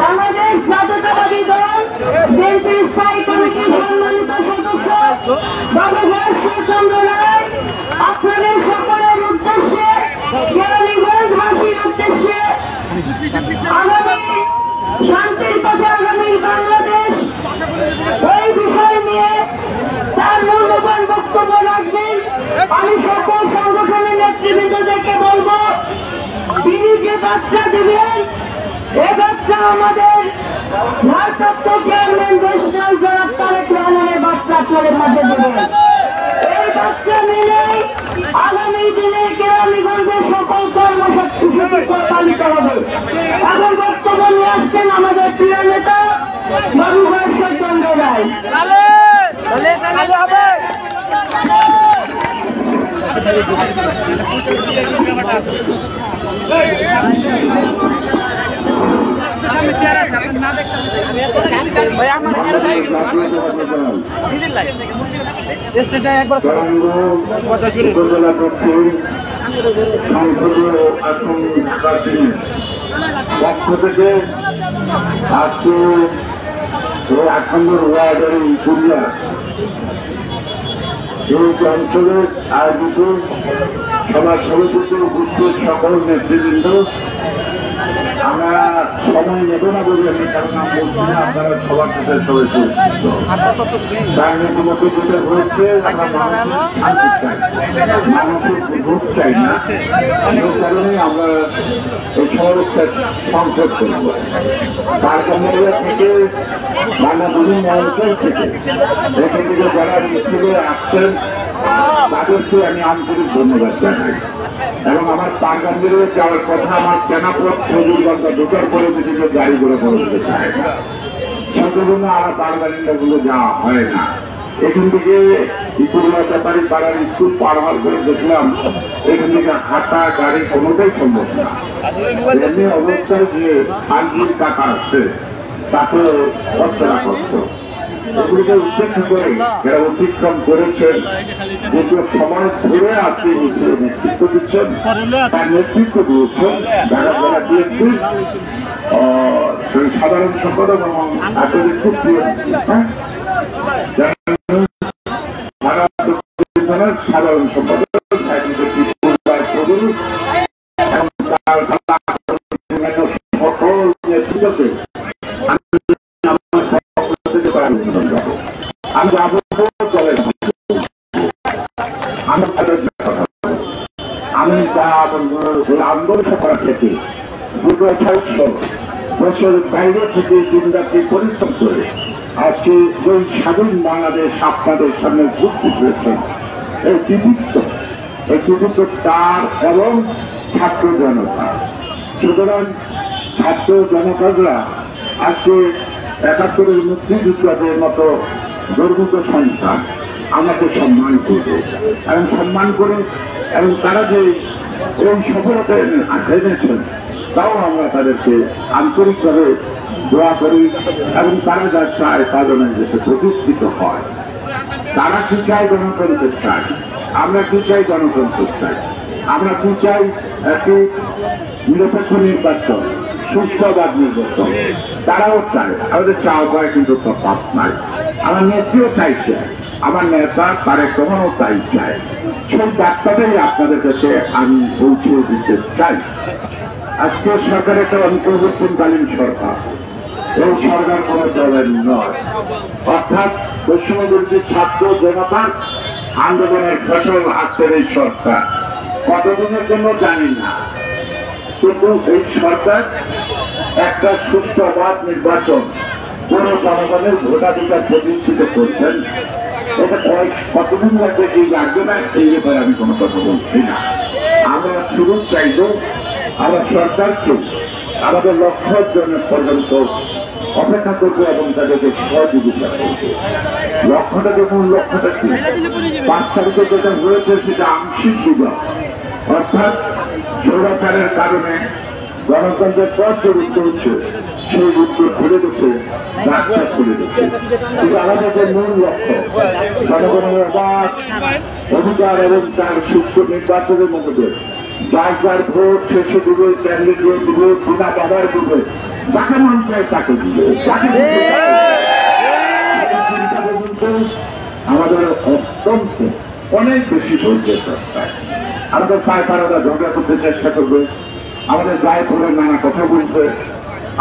বাংলাদেশ জাতীয়তাবাদী দল বিএনপির স্থায়ী কমিটির মনোনীত সদস্য বাংলাদেশ চন্দ্র রায় আপনাদের সকলের উদ্দেশ্যে কেরানীগঞ্জবাসীর উদ্দেশ্যে আগামী শান্তির পথে আগামী বাংলাদেশ এই বিষয় নিয়ে তার মূল্যবান বক্তব্য রাখবেন। আমি সকল সংগঠনের নেতৃবৃন্দদেরকে বলবো তিনি যে বার্তা দেবেন এ বার্তা আমাদের ভারপ্রাপ্ত চেয়ারম্যান দেশনাল জনাব তারেক রহমানের বার্তা আপনাদের মাঝে দেবেন। এই বার্তা মেনে আগামী দিনে কেরানীগঞ্জের সকল কর্মসূচি পালিত হবে। এখন বক্তব্য নিয়ে আসছেন আমাদের পক্ষ থেকে আজকে 8 নম্বর ওয়ার্ডের কুরিয়া এই অঞ্চলের আয়োজিত সভা সমিতিতে উপস্থিত সকল নেতৃবৃন্দ, আমরা সময় নেব না বলে আমি কারণ বলছি না, আপনারা সবার সাথে সবাই তার নীতিমতো যেটা হচ্ছে আমরা মানুষের ভোট চাই না, এই কারণে আমরা এই সমাবেশটা সংসদ করব। তার কর্মীরা থেকে নানা বিভিন্ন অঞ্চল থেকে এখান থেকে যারা মিছিলে আসছেন তাদেরকে আমি আন্তরিক ধন্যবাদ জানাই এবং আমার পারগান্দিরে যাওয়ার কথা আমার কেনাপথ খজুরগঞ্জ ঢোকার পরে বিভিন্ন গাড়িগুলো করে দিতে চায় না, সেজন্য আমার পারগান্দিগুলো যাওয়া হয় না। এখান থেকে ইকুরিয়া ব্যাপারী পাড়ার স্কুল পার হওয়ার করে দেখলাম এখান থেকে হাঁটা গাড়ি কোনোটাই সম্ভব না। এমনি অবস্থায় যে আঙ্গির টাকা আছে তাতে কষ্টটা কষ্ট এগুলিকে উপেক্ষা করে যারা অতিক্রম করেছেন, যেগুলো সময় ধরে আজকে মিছিলে নেতৃত্ব দিচ্ছেন, তার নেতৃত্ব দিয়েছেন যারা যারা বিএনপি সাধারণ সম্পাদক এবং আপনাদের খুব প্রিয় সাধারণ সম্পাদক সকল নেতৃত্বকে আমি যাবো চলে আমি আন্দোলন করা থেকে 2 বছর বাইরে থেকে দিনরাত্রি পরিশ্রম করে আজকে যে স্বাধীন বাংলাদেশ আপনাদের সামনে উপস্থিত হয়েছেন, এই কৃতিত্ব তার এবং ছাত্র জনতা। সুতরাং ছাত্র জনতারা আজকে 71-এর মুক্তিযুদ্ধের মতো গর্বিত সংস্থা আমাকে সম্মান করবে এবং সম্মান করে এবং তারা যে এই সফলতা এনেছেন তাও আমরা তাদেরকে আন্তরিকভাবে দোয়া করি এবং তারা যা চায় তা যেন দেশে প্রতিষ্ঠিত হয়। তারা কি চায়? গণতন্ত্র চায়। আমরা কি চাই? গণতন্ত্র চাই। আমরা কি চাই? একটি নিরপেক্ষ নির্বাচন, সুষ্ঠুবাদ নির্বাচন। তারাও চায়। আমাদের চাওয়া পায় কিন্তু তফাৎ নাই। আমার নেত্রীও চাইছে, আমার নেতা তারেক রহমানও তাই চায়। সেই বার্তাটাই আপনাদের কাছে আমি পৌঁছে দিতে চাই। আজকে সরকার একটা অন্তর্বর্তীকালীন সরকার, এই সরকার কোন দলের নয়, অর্থাৎ পশ্চিমবঙ্গের ছাত্র জনতার আন্দোলনের ফসল আজকের এই সরকার। কতদিনের জন্য জানি না, কিন্তু এই সরকার একটা সুষ্ঠুবাদ নির্বাচন কোন জনগণের ভোটাধিকার প্রতিষ্ঠিত করবেন। এটা কতদিন লাগবে এই লাগবে না, এই ব্যাপারে আমি কোনো কথা বলছি না। আমরা শুরু চাইব আমার সরকারকে আমাদের লক্ষ্য অর্জনের পর্যন্ত অপেক্ষা করবে এবং তাদেরকে সহযোগিতা করবে। লক্ষ্যটা যে মূল লক্ষ্যটা কি? 5 তারিখে যেটা হয়েছে সেটা আংশিক বিজয়, অর্থাৎ স্বৈরাচারের কারণে গণতন্ত্রের পথ যে উত্তর হচ্ছে সেই উত্তর খুলে দিচ্ছে, রাস্তা খুলে দিচ্ছে। কিন্তু আমাদের যে মূল লক্ষ্য জনগণের অবাধ অধিকার এবং তার সুস্থ নির্বাচনের মধ্যে যার যার ভোট শেষে দিবে, ক্যান্ডিডেট দিবে, বিনা বাধার দিবে, যাকে মন চায় তাকে দিবে। আমাদের অত্যন্ত অনেক বেশি ধৈর্যের দরকার। আমাদের পায়পাড়ারা ঝগড়া করতে চেষ্টা করবে, আমাদের গায়ে পড়ে নানা কথা বলবে,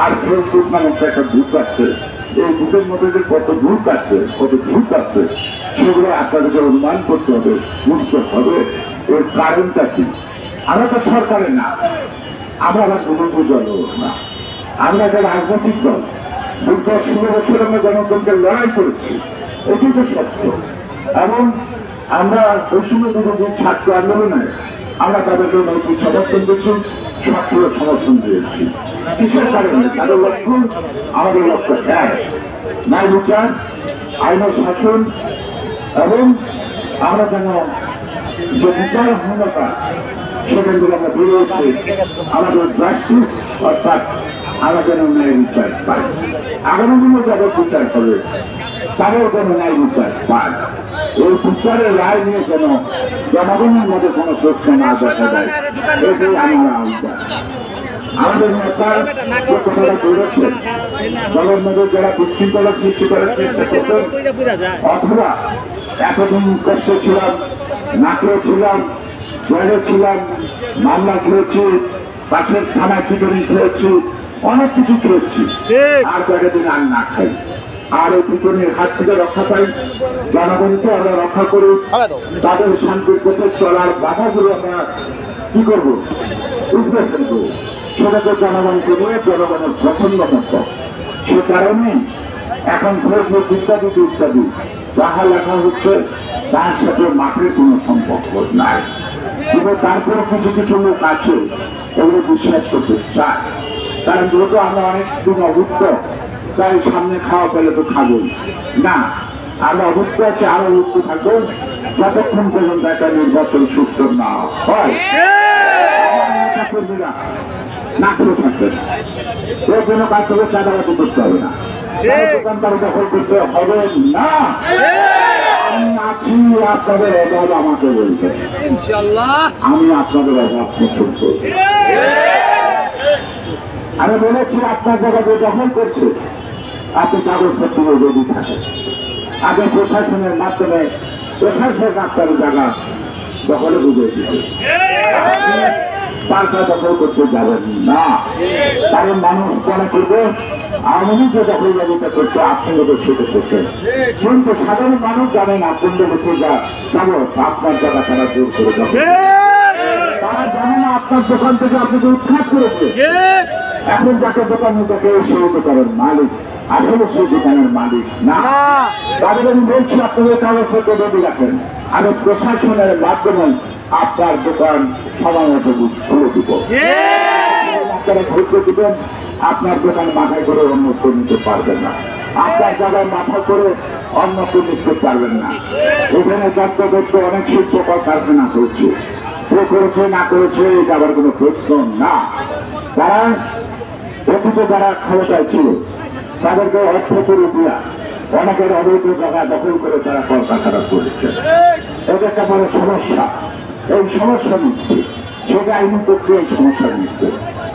আর ফেসবুক নামক একটা গ্রুপ আছে, এই গ্রুপের মধ্যে যে কত গ্রুপ আছে সেগুলো আপনাদেরকে অনুমান করতে হবে, বুঝতে হবে এর কারণটা কি। আমরা তো সরকারের না, আমরা আবার বিরোধী দল না, আমরা একটা রাজনৈতিক দল। 16 বছর আমরা গণতন্ত্রের লড়াই করেছি, এটি তো সত্য। এবং আমরা পশ্চিমবঙ্গ ছাত্র আন্দোলনে আমরা তাদেরকে নৈতিক সমর্থন দিচ্ছি, ছাত্র সমর্থন দিয়েছি। কিসের কারণে? তাদের লক্ষ্য আমাদের লক্ষ্য এক, ন্যায় বিচার, আইন শাসন এবং আমরা যেন যে বিচারহীনতা সেখান থেকে আমরা বেরিয়ে এসে আমাদের জাস্টিস অর্থাৎ আমাদের ন্যায় বিচার পাই। আগামী দিনে যাদের বিচার হবে তাদের যেন ন্যায় বিচার পায়। এই বিচারের রায় নিয়ে যেন জনগণের মধ্যে কোনো প্রশ্ন না দেখা যায়, এটাই আমার আহ্বান। আমাদের নেতা যে কথাটা বলেছেন, দলের মধ্যে যারা বিশৃঙ্খলা সৃষ্টি করার চেষ্টা করতেন, অথবা এতদিন কষ্টে ছিলাম, না খেয়েছিলাম, জেলে ছিলাম, মামলা খেয়েছি, পাশের থানায় পিটুনি খেয়েছি, অনেক কিছু খেয়েছি, আর কয়েকদিন আর না খাই। আর এই পিটুনির হাত থেকে রক্ষা পাই, জনগণকে আমরা রক্ষা করি, তাদের শান্তির পথে চলার বাধাগুলো আমরা কি করবো, উঠবে ফেলবো, সেটাকে জনগণকে নিয়ে জনগণের পছন্দ মতো। সে কারণে এখন ফেসবুক ইত্যাদি ইত্যাদি যাহা লেখা হচ্ছে তার সাথে মাঠের কোনো সম্পর্ক নাই, কিন্তু তারপরে কিছু কিছু লোক আছে এগুলো বিশ্বাস করতে চায়। কারণ যেহেতু আমরা অনেকদিন অভুক্ত, তাই সামনে খাওয়া পেলে তো খাবো না, আমরা অভুক্ত আছি, আরো অভুক্ত থাকবো যতক্ষণ পর্যন্ত একটা নির্বাচন সুস্থ না হয়। না করে থাকবেন, এর জন্য কাজ থেকে চাঁদাবাজি করতে হবে না, দোকানদারি দখল করতে হবে না। আমি আছি, আপনাদের অভাব আমাকে বলতে, আমি আপনাদের অভাব পছন্দ করি। আমি বলেছি আপনার জায়গা যে দখল করছে আপনি কাগজপত্র রেডি থাকেন, আপনি প্রশাসনের মাধ্যমে প্রশাসন আপনার জায়গা দখলে বুঝিয়ে দিতে, পাল্টা দখল করতে যাবেন না। কারণ মানুষ মনে করবে আওয়ামী যে দখলবাজিটা করছে আপনি লোকের ছুটে করছেন, কিন্তু সাধারণ মানুষ জানেন আপনার লোকের যা যাবো আপনার জায়গা তারা দূর করে যাবে, তারা জানে না আপনার দোকান থেকে আপনাকে উৎখাত করেছে। এখন যাকে দোকানে দেখে সেই দোকানের মালিক, আসলে সেই দোকানের মালিক না। তাদের আমি বলছি আপনাদের কাগজপত্র রেডি রাখেন, আমি প্রশাসনের মাধ্যমে আপনার দোকান সময় মতো খুলে দিব, আপনারা ঘুরতে দিবেন, আপনার দোকান মাথায় করে অন্য কেউ নিতে পারবেন না, আপনার জায়গায় মাথা করে অন্য কেউ নিতে পারবেন না। এখানে যত্র তত্র অনেক শিল্প কারখানা হচ্ছে, কে করেছে না করেছে এটা আবার কোনো প্রশ্ন না। তারা অতীত যারা ক্ষমতায় ছিল তাদেরকে অর্থ করে দিয়া অনেকের অবৈধ জায়গা দখল করে তারা কলকারখানা করেছে, এটা একটা বড় সমস্যা। এই সমস্যা নিচ্ছে সেটা আইনি পক্ষে এই সমস্যা নিচ্ছে।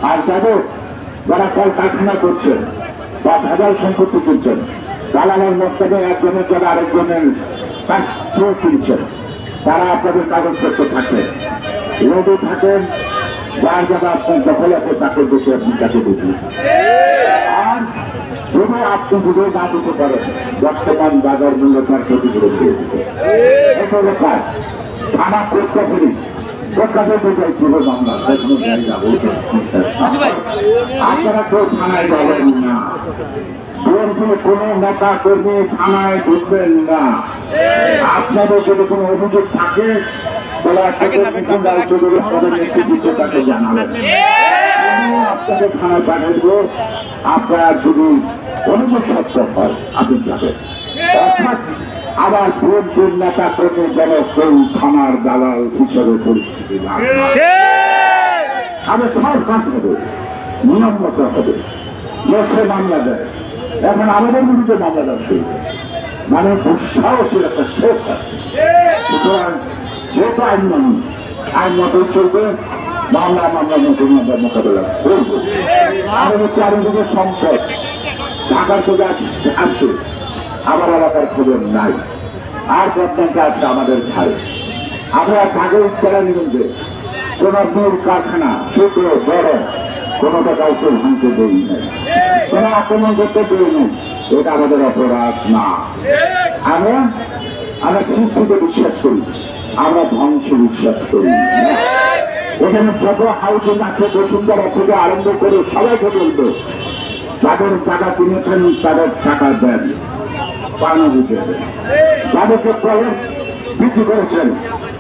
আর যাদের যারা কলকারখানা করছেন বা ভেজাল সম্পত্তি কিনছেন, দালালের মধ্যে একজনের যারা আরেকজনের কাজ কিনছেন, তারা আপনাদের কাগজপত্র থাকে, রেডি থাকেন, যার জায়গা আপনার দখল আছে তাকে দেখে আপনি তাকে দেখুন। আর যদি আপনি বুঝে না দিতে পারেন বর্তমান বাজার মূল্য তার ক্ষতিপূরণ দিয়ে দিতে, এটা হলো কাজ। থানা প্রত্যাশী প্রত্যাশা বোঝাই ছিল বাংলা, আপনারা কেউ থানায় যাবেন না, কোন নেতা কর্মী থানায় ঢুকবেন না। আপনাদের যদি কোন অভিযোগ থাকে তাহলে তাকে জানাবেন, আপনাদের থানায় পাঠাবো। আপনারা যদি অভিযোগ সত্য হয় আপনি যাবেন, অর্থাৎ আবার বিএনপির নেতা কর্মী যেন কেউ থানার দালাল হিসেবে পরিস্থিতি না, আমি সব কাজ হবে, নিয়ম মতো হবে, দেশে মামলা দেয়। এখন আমাদের বিরুদ্ধে মামলা যাচ্ছে, মানে দুঃসাহসের একটা শেষ আছে। সুতরাং যেহেতু আইন মানুষ আইন মতোই চলবে, মামলা নতুন মোকাবেলা করবো। আমাদের চারিদিকে সম্পদ ঢাকার থেকে আসছে, আমার এলাকার খবর নাই, আর বদনামটা আছে আমাদের ভাই। আমরা ঢাকা কেরানীগঞ্জে কোন নূর কারখানা ছোট বড় কোনটা কাউকে ভাঙতে দেই নাই, কোন আক্রমণ করতে দেই নাই, এটা আমাদের অপরাধ না। আমরা সৃষ্টিতে বিশ্বাস করি, আমরা ধ্বংসে বিশ্বাস করি। এখানে যত হাউজিং আছে বসুন্ধরা থেকে আরম্ভ করে সবাইকে বলবো, যাদের টাকা কিনেছেন তাদের টাকা দেন, পাওনা দিতে হবে। যাদেরকে প্রয়োগ বৃদ্ধি করেছেন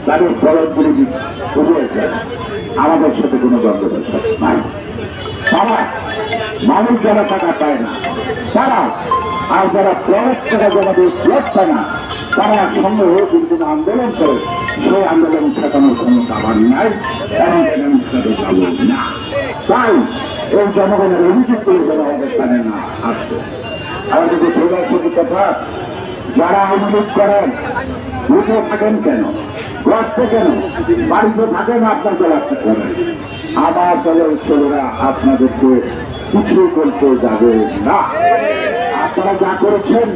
তাদের প্রয়োগগুলি বুঝিয়েছেন, আমাদের সাথে কোনো দ্বন্দ্ব নাই। তারা মানুষ যারা টাকা পায় না তারা, আর যারা প্রয়োগ টাকা জমা দিয়ে প্লট পায় না তারা সঙ্গে কিন্তু আন্দোলন করে সেই আন্দোলন ঠেকানোর ক্ষমতা আমার নাই এবং আমি সাথে যাবো না। তাই এই জনগণের অভিযোগ করে যেন আমাদের কানে না আসছে। আমাদের যে সৌরাষ্ট্রের কথা, যারা অনুরোধ করেন উঠে থাকেন কেন, গ্রস্ত কেন, বাড়িতে থাকেন আপনার দলাতে করেন। আমার দলের ছেলেরা আপনাদেরকে কিছু করতে যাবে না। আপনারা যা করেছেন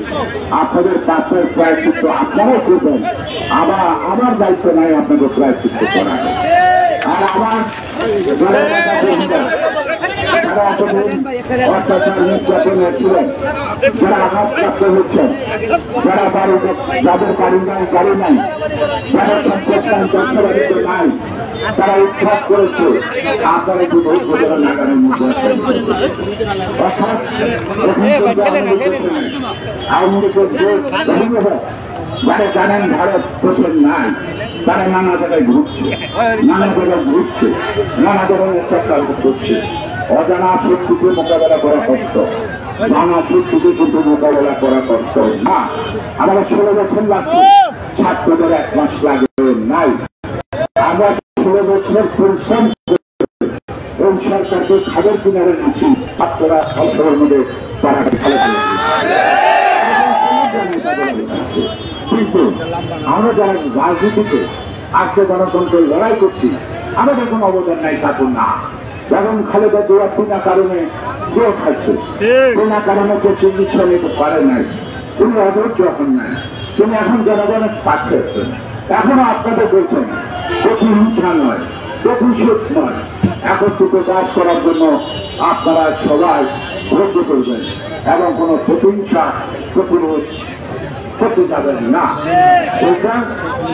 আপনাদের পাশের প্রায়শ্চিত্ত আপনারাও করবেন। আমার দায়িত্ব নাই আপনাদের প্রায়শ্চিত্ত করা। আর আমার যারা অত্যাচার নির্যাতনে ছিলেন, যারা আঘাতপ্রাপ্ত হচ্ছেন, যারা যাদের বাড়ি নাই গাড়ি নাই, যারা সম্পদ নাই যন্ত্রপাতি নাই, তারা উৎসব করেছে, আপনারা একটু ভোট বোঝানো নাগারের মধ্যে অর্থাৎ আওয়ামী লীগের যারা জানেন ভারত প্রশ্ন নাই, তারা নানা জায়গায় ঘুরছে, নানা ধরনের চেষ্টা করছে। অজানা শত্রুকে মোকাবেলা করা কষ্ট, নানা শত্রুকে কিন্তু মোকাবেলা করা কষ্ট না। আমরা 16 বছর লাগছে, ছাত্রদের 1 মাস লাগে নাই। আমরা 16 বছর পরিশ্রম এই সরকারকে খাদের কিনারে নিচ্ছি, ছাত্ররা অঞ্চলের মধ্যে তারা খেলে কিন্তু আমরা যারা রাজনীতিতে আজকে গণতন্ত্রের লড়াই করছি, আমাদের কোনো অবদান নাই থাকুন না। যেমন খালেদা জিয়া বিনা কারণে কেউ খাচ্ছে, বিনা কারণে কেউ চিকিৎসা নিতে পারে নাই, তুমি অধৈর্য হন নাই, তুমি এখন জনগণের পাশে আছেন। এখনো আপনাদের বলছেন কঠিন হিংসা নয়, কঠিন সুখ নয়, একত্রিত কাজ করার জন্য আপনারা সবাই ধৈর্য করবেন এবং কোন প্রতিহিংসা প্রতিরোধ করতে যাবেন না। সেটা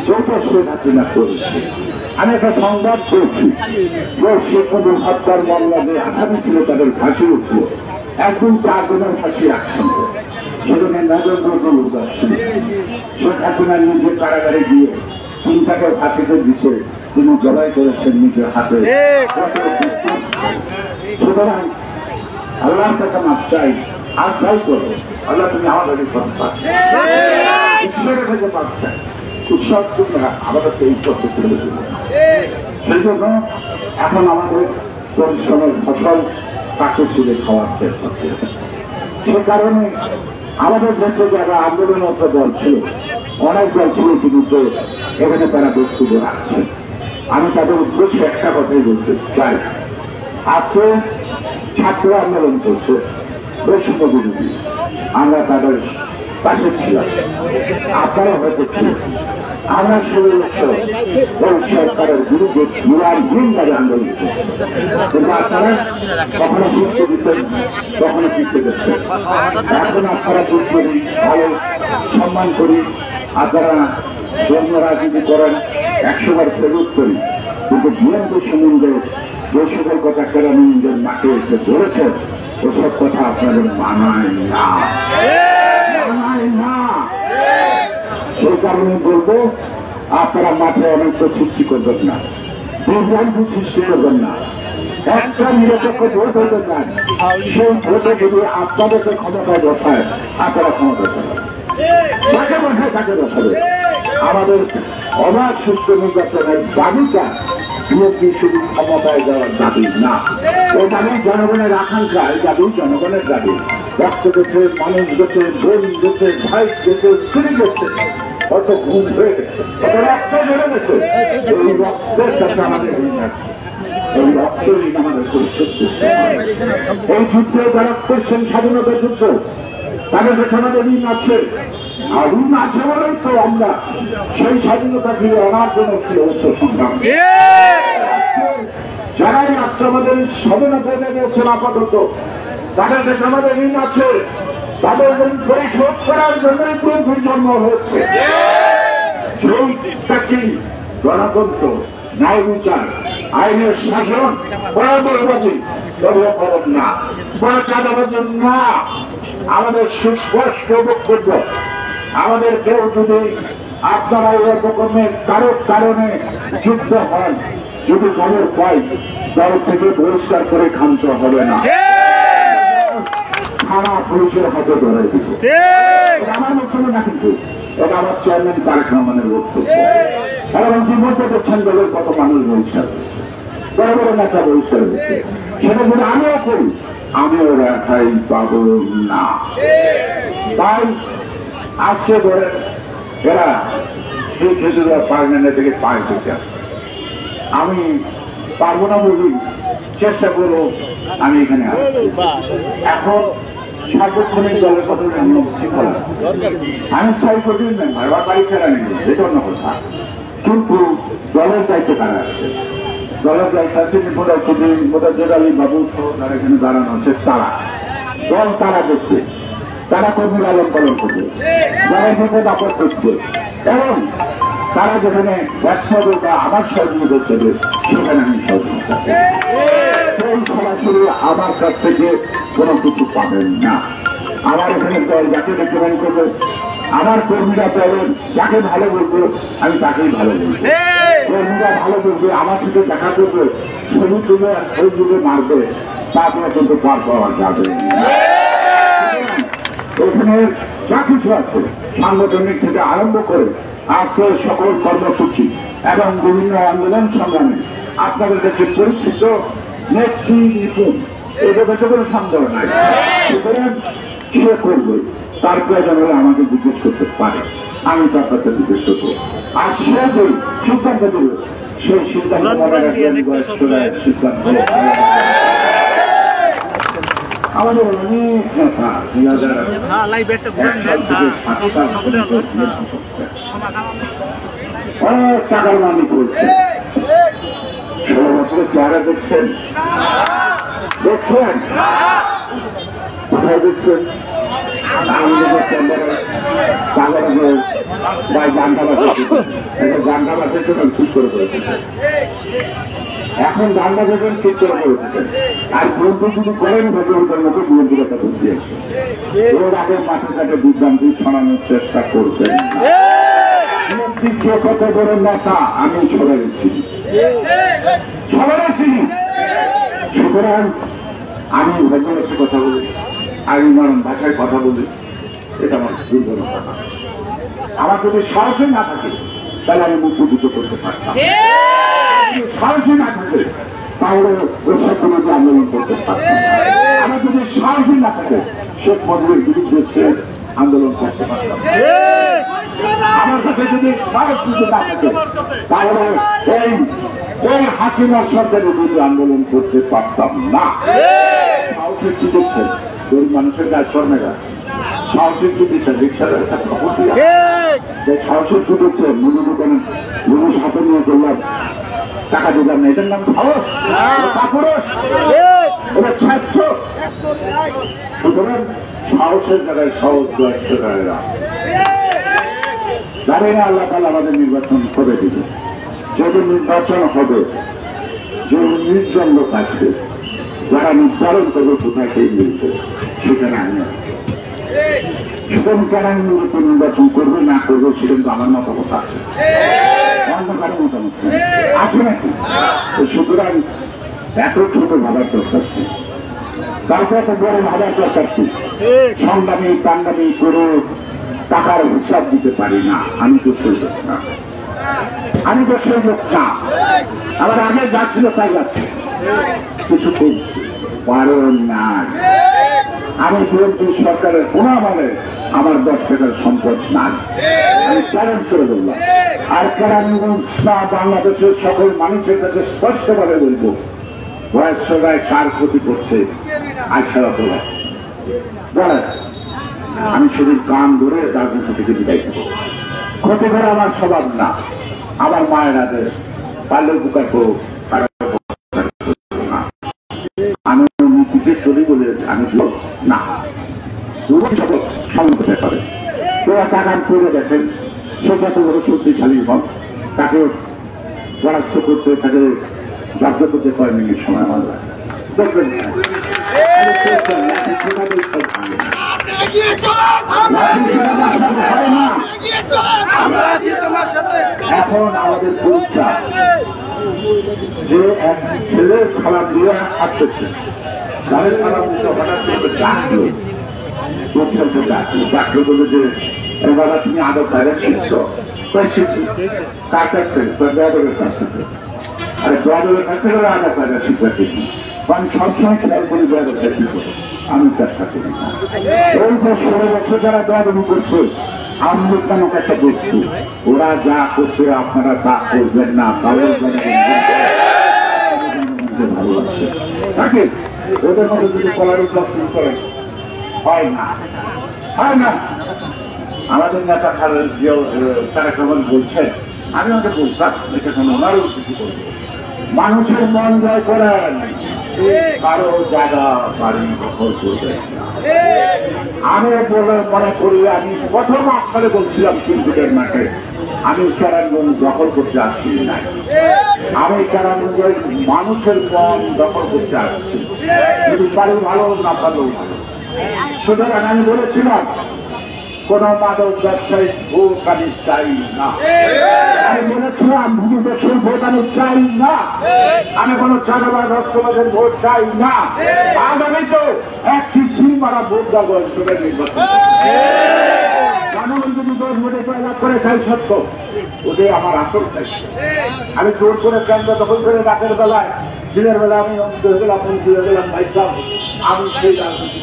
শেখ হাসিনা করেছে। আমি একটা সংবাদ পেয়েছি যে শেখ মুজিবুর হত্যার মামলা যে আসামি ছিল তাদের ফাঁসি উঠল, একদিন 4 জনের ফাঁসি একসঙ্গে। সেখানে নরেন্দ্র মোদী আসছিল, শেখ হাসিনা নিজে কারাগারে গিয়ে 3টাকে ফাঁসিতে দিচ্ছে, তিনি জবাই করেছেন নিজের হাতে। সুতরাং আল্লাহর কাছে মাপ চাই, আর চাই করো আল্লাহ তুমি আমাদের ঈশ্বরের কাছে মাপ চাই, উৎসব তুমি আমাদেরকে এই করতে তুলে দেবে। সেই জন্য এখন আমাদের পরিশ্রমের ফসল কাকে ছিঁড়ে খাওয়ার চেষ্টা করছে। সে কারণে আমাদের দেশে যারা আন্দোলনত দল ছিল, অনেক দল ছিল কিন্তু এখানে তারা বক্তব্য রাখছে। আমি তাদের উদ্দেশ্যে একটা কথাই বলতে চাই, আজকে ছাত্র আন্দোলন করছে বৈষম্য বিরোধী, আমরা তাদের পাশে ছিলাম, আপনারা হয়তো ছিলেন। আমরা 16 বছর ওই সরকারের বিরুদ্ধে নিরামহীনভাবে আন্দোলন করছি, কিন্তু আপনারা কখনো বুঝতে দিতেন, কখনো পিছিয়ে দিচ্ছেন। এখন আপনারা বুঝ করি, ভালো সম্মান করি, আপনারা ধর্ম রাজনীতি করেন, 100 বার সেলুট করি, কিন্তু বিএনপি সম্বন্ধে যে সকল কথা কেরানীদের মাঠে এসে ধরেছেন, ওসব কথা আপনাদের মানায় না। সেই কারণে বলবো, আপনারা মাঠে অনেক সৃষ্টি করবেন না, বিভ্রান্তি সৃষ্টি করবেন না, একটা নিরপেক্ষ ভোট হতে চান, সেই ভোটে যদি আপনাদেরকে ক্ষমতায় বসায়, আপনারা ক্ষমতা চান, তাকে বসায় তাকে বসাবে। আমাদের অবাধ সুস্থ নির্বাচনের দাবিটা বিএনপি শুধু ক্ষমতায় যাওয়ার দাবি না, এই দাবি জনগণের আকাঙ্ক্ষা, এই দাবি জনগণের দাবি। রক্ত গেছে, মানুষ গেছে, বোন গেছে, ভাই গেছে, স্ত্রী গেছে, কত ঘুম হয়ে গেছে, কত রক্ত বেড়ে গেছে। এই রক্তের কাছে আমাদের ঋণ আছে, এই রক্ত ঋণ আমাদের পরিশোধ করতে হবে। এই যুদ্ধে যারা করছেন স্বাধীনতার যুদ্ধ, তাদের কাছে আমাদের ঋণ আছে, আর ঋণ আছে বলেই তো আমরা সেই স্বাধীনতা ফিরে আনার জন্য সংগ্রাম। যারাই আজকে আমাদের স্বাধীনতা দিয়েছেন আপাতত, তাদের কাছে আমাদের ঋণ আছে, তাদের ঋণ পরিশোধ করার জন্যই বিএনপির জন্ম হয়েছে। সেইটাকে গণতন্ত্র, ন্যায় বিচার, আইনের শাসন, বরাবরবাদী করেন না, চাঁদাবাজি না। আমাদের সুস্পষ্ট বক্তব্য, আমাদের কেউ যদি আপনারা এই রকমের কারণে যুক্ত হন, যদি খবর পাই, দল থেকে বহিষ্কার করে ক্ষান্ত হবে না। থানা পুলিশের হাতে ধরে দিত। আমার বক্তব্য না, কিন্তু এটা আমার চেয়ারম্যান তারেক রহমানের বক্তব্য। এবং জীবনটা দেখছেন দলের কত মানুষ বহিষ্কার, বড় বড় নেতা বহিষ্কার হচ্ছে। সেটা যদি আমিও করি, আমিও রেখাই পাব না। তাই আসছে ধরে এরা সেই খেজুরা পার্লামেন্ট থেকে পায় দিতে, আমি পারবো না বলি, চেষ্টা করবো আমি এখানে আসছি। এখন সার্বক্ষণিক দলের কথা নিয়ম শৃঙ্খলা আমি চাই কঠিন নেই, ভাইবার বাড়ি ফেরা নেই, এটা অন্য কথা। কিন্তু দলের দায়িত্ব কারা আছে? দলের দায়িত্ব আছে মোদাজ্জেদ বাবু তারা এখানে দাঁড়ানো হচ্ছে, তারা দল তারা দেখছে, তারা কর্মী লালন পালন করবে, যারা বিপদ আপদ করছে, এবং তারা যেখানে ব্যবসা বা আমার সহযোগিতা করবে সেখানে আমি সহযোগিতা সেই সরাসরি আমার কাছ থেকে কোনো কিছু পাবেন না। আমার এখানে দল যাকে রেকমেন্ড করবে, আমার কর্মীরা বলেন যাকে ভালো বলবে আমি তাকেই ভালো বলবো। কর্মীরা ভালো বলবে, আমার সাথে দেখা করবে, ছবি তুলে সেই যুগে মারবে, তারপরে কিন্তু পার পাওয়া যাবে। এখানে যা কিছু আছে সাংগঠনিক থেকে আরম্ভ করে আজকে সকল কর্মসূচি এবং বিভিন্ন আন্দোলন সংগ্রামে আপনাদের কাছে পরিচিত নেত্রী নিপুণ, এদের কাছে কোনো সন্দেহ নাই। সুতরাং সে করবে, তার প্রয়োজন হলে আমাকে জিজ্ঞেস করতে পারে, আমি তার কাছে জিজ্ঞেস করবো। আর সে যে সিদ্ধান্ত দেবে, সেই সিদ্ধান্ত আমাদের অনেক নেতা অনেক টাকার মালিক করছে। 16 বছরের চেহারা দেখছেন, কোথায় দেখছেন? ঠিক করে করেছেন, এখন গান্ডা ভেবেন ঠিক করে করেছেন। আর বিএনপি যদি করেন ভেবের মতো বিএনপির একটা বুদ্ধি আছে, ওর আগের মাঠে ঘাটে বিভ্রান্তি ছড়ানোর চেষ্টা করছেন। বিএনপি যে কত বড় নেতা আমি ছড়াইছি, সুতরাং আমি ভদ্রভাষায় কথা বলি, আমি নরম ভাষায় কথা বলি, এটা আমার দুর্বলতা না। আমার যদি সাহসে না থাকে তাহলে আমি মুখ দিতে করতে পারতাম, সাহসে না থাকে তাহলে ওই সত্যবাদী আন্দোলন করতে পারতাম। আমার যদি সাহসে না থাকে শেখ মুজিবের বিরুদ্ধে সে আন্দোলন করতে পারতাম। আমার কাছে যদি সাহস দিতে না থাকে তাহলে এই হাসিনার সরকারের বিরুদ্ধে আন্দোলন করতে পারতাম না। সাহসের কি দেখছেন? গরিব মানুষের কাজ কর্মে না, সাহসের কি দিচ্ছেন? রিক্সার সাহসের কি দিচ্ছে? মুদি দোকানে মুদি হাতে নিয়ে করলাম, টাকা দিলাম না, এটার নাম সাহস? এটা ছাত্র। সুতরাং সাহসের জায়গায় সহজ জায়গায় জানি না আল্লাহ তাআলা আমাদের নির্বাচন করে দিবে। যদি নির্বাচন হবে, যে নির্জন লোক আছে যারা নির্ধারণ করবে কোথায় কে মিলবে, সেখানে আমি সেখানে কেন নির্বাচন করবে না করবে সেটা কিন্তু আমার মতামত আছে, অন্য কারো মতামত আছে নাকি? সুতরাং এত ছোট ভাবার দরকার নেই, তারপর এত বড় ভাবার দরকার নেই। সংগ্রামী কান্দামি করে টাকার হিসাব দিতে পারি না, আমি তো সেই লোক না, আমি তো সেই লোক না। আমার আগে যা ছিল তাই আছে, কিছু পারো না। আমি বিএনপি সরকারের কোন আমলে আমার 10 টাকার সম্পদ নাই, আমি চ্যালেঞ্জ করে বললাম। আর কেরানীগঞ্জ বাংলাদেশের সকল মানুষের কাছে স্পষ্টভাবে বলবো, বয়স সবাই কার ক্ষতি করছে আশারা তোলা বলেন, আমি শুধু কান ধরে রাজনীতি থেকে বিদায় দেব। ক্ষতি করা আমার স্বভাব না। আমার মায়ের আদেশ পারলেও উপকার করুক, আমি নীতিতে চলি বলে আমি না সামনে করতে পারে। তোরা টাকা করে দেখেন, সে যত বড় শক্তিশালী হন তাকে পরাস্ত করতে, তাকে জব্দ করতে 6 মিনিট সময় আমার লাগে। দেখবেন আমরা আছি তোমার সাথে। এখন আমাদের পরীক্ষা যে এক ছেলের খালা দিয়ে আসতেছে, তাদের খালা দিতে হঠাৎ করে ডাকলো, ডাকলো বলে যে বাবা তুমি আদর কায়দা শিখছ, শিখছি কার কাছে ড্রাইভারের কাছ থেকে। আরে ড্রাইভারের কাছে করে আদর কায়দা শিখতে শিখি, আমি সবসময় খেয়াল করি ড্রাইভারটা কি করে, আমি চেষ্টা করি না। এই যে 16 বছর যারা ড্রাইভারি করছে, আমলিক নামক একটা বস্তু, ওরা যা করছে আপনারা তা করবেন না, তাহলে ভালো লাগছে তাকে ওদের মধ্যে যদি কলার উদ্যোগ করেন হয় না, হয় না। আমাদের নেতা তারেক রহমান বলছেন, আমি আমাকে বলতাম এটা কোনো ওনারও কিছু করবো, মানুষের মন জয় করেন, কারো জায়গা বাড়ি দখল করবেন না। আমি মনে করি, আমি প্রথম আপনারে বলছিলাম ক্রিকেটের মাঠে, আমি কেরানীগঞ্জ দখল করতে আসছি নাই, আমি কেরানীগঞ্জের মানুষের মন দখল করতে আসছি, যদি পারি ভালো না পারলেও ভালো। সুতরাং আমি বলেছিলাম কোন মাদক ব্যবসায়ী ভোট আমি চাই না, আমি বলেছিলাম ভূমিদস্যুর ভোট আমি চাই না, আমি কোন চাঁদাবাজ রক্তবাদের ভোট চাই না। আগামী তো একটি সিলমারা ভোট দেবো সেটা নির্বাচন, জনগণ যদি 10 ভোটে জয়লাভ করে চাই সত্য, ওদের আমার আসল চাই। আমি জোর করে কেন্দ্র দখল করে রাতের বেলায়, দিনের বেলা আমি গেলাম মন্ত্রী হয়ে গেলাম, ভাইসাম আমি সেই রাজনীতি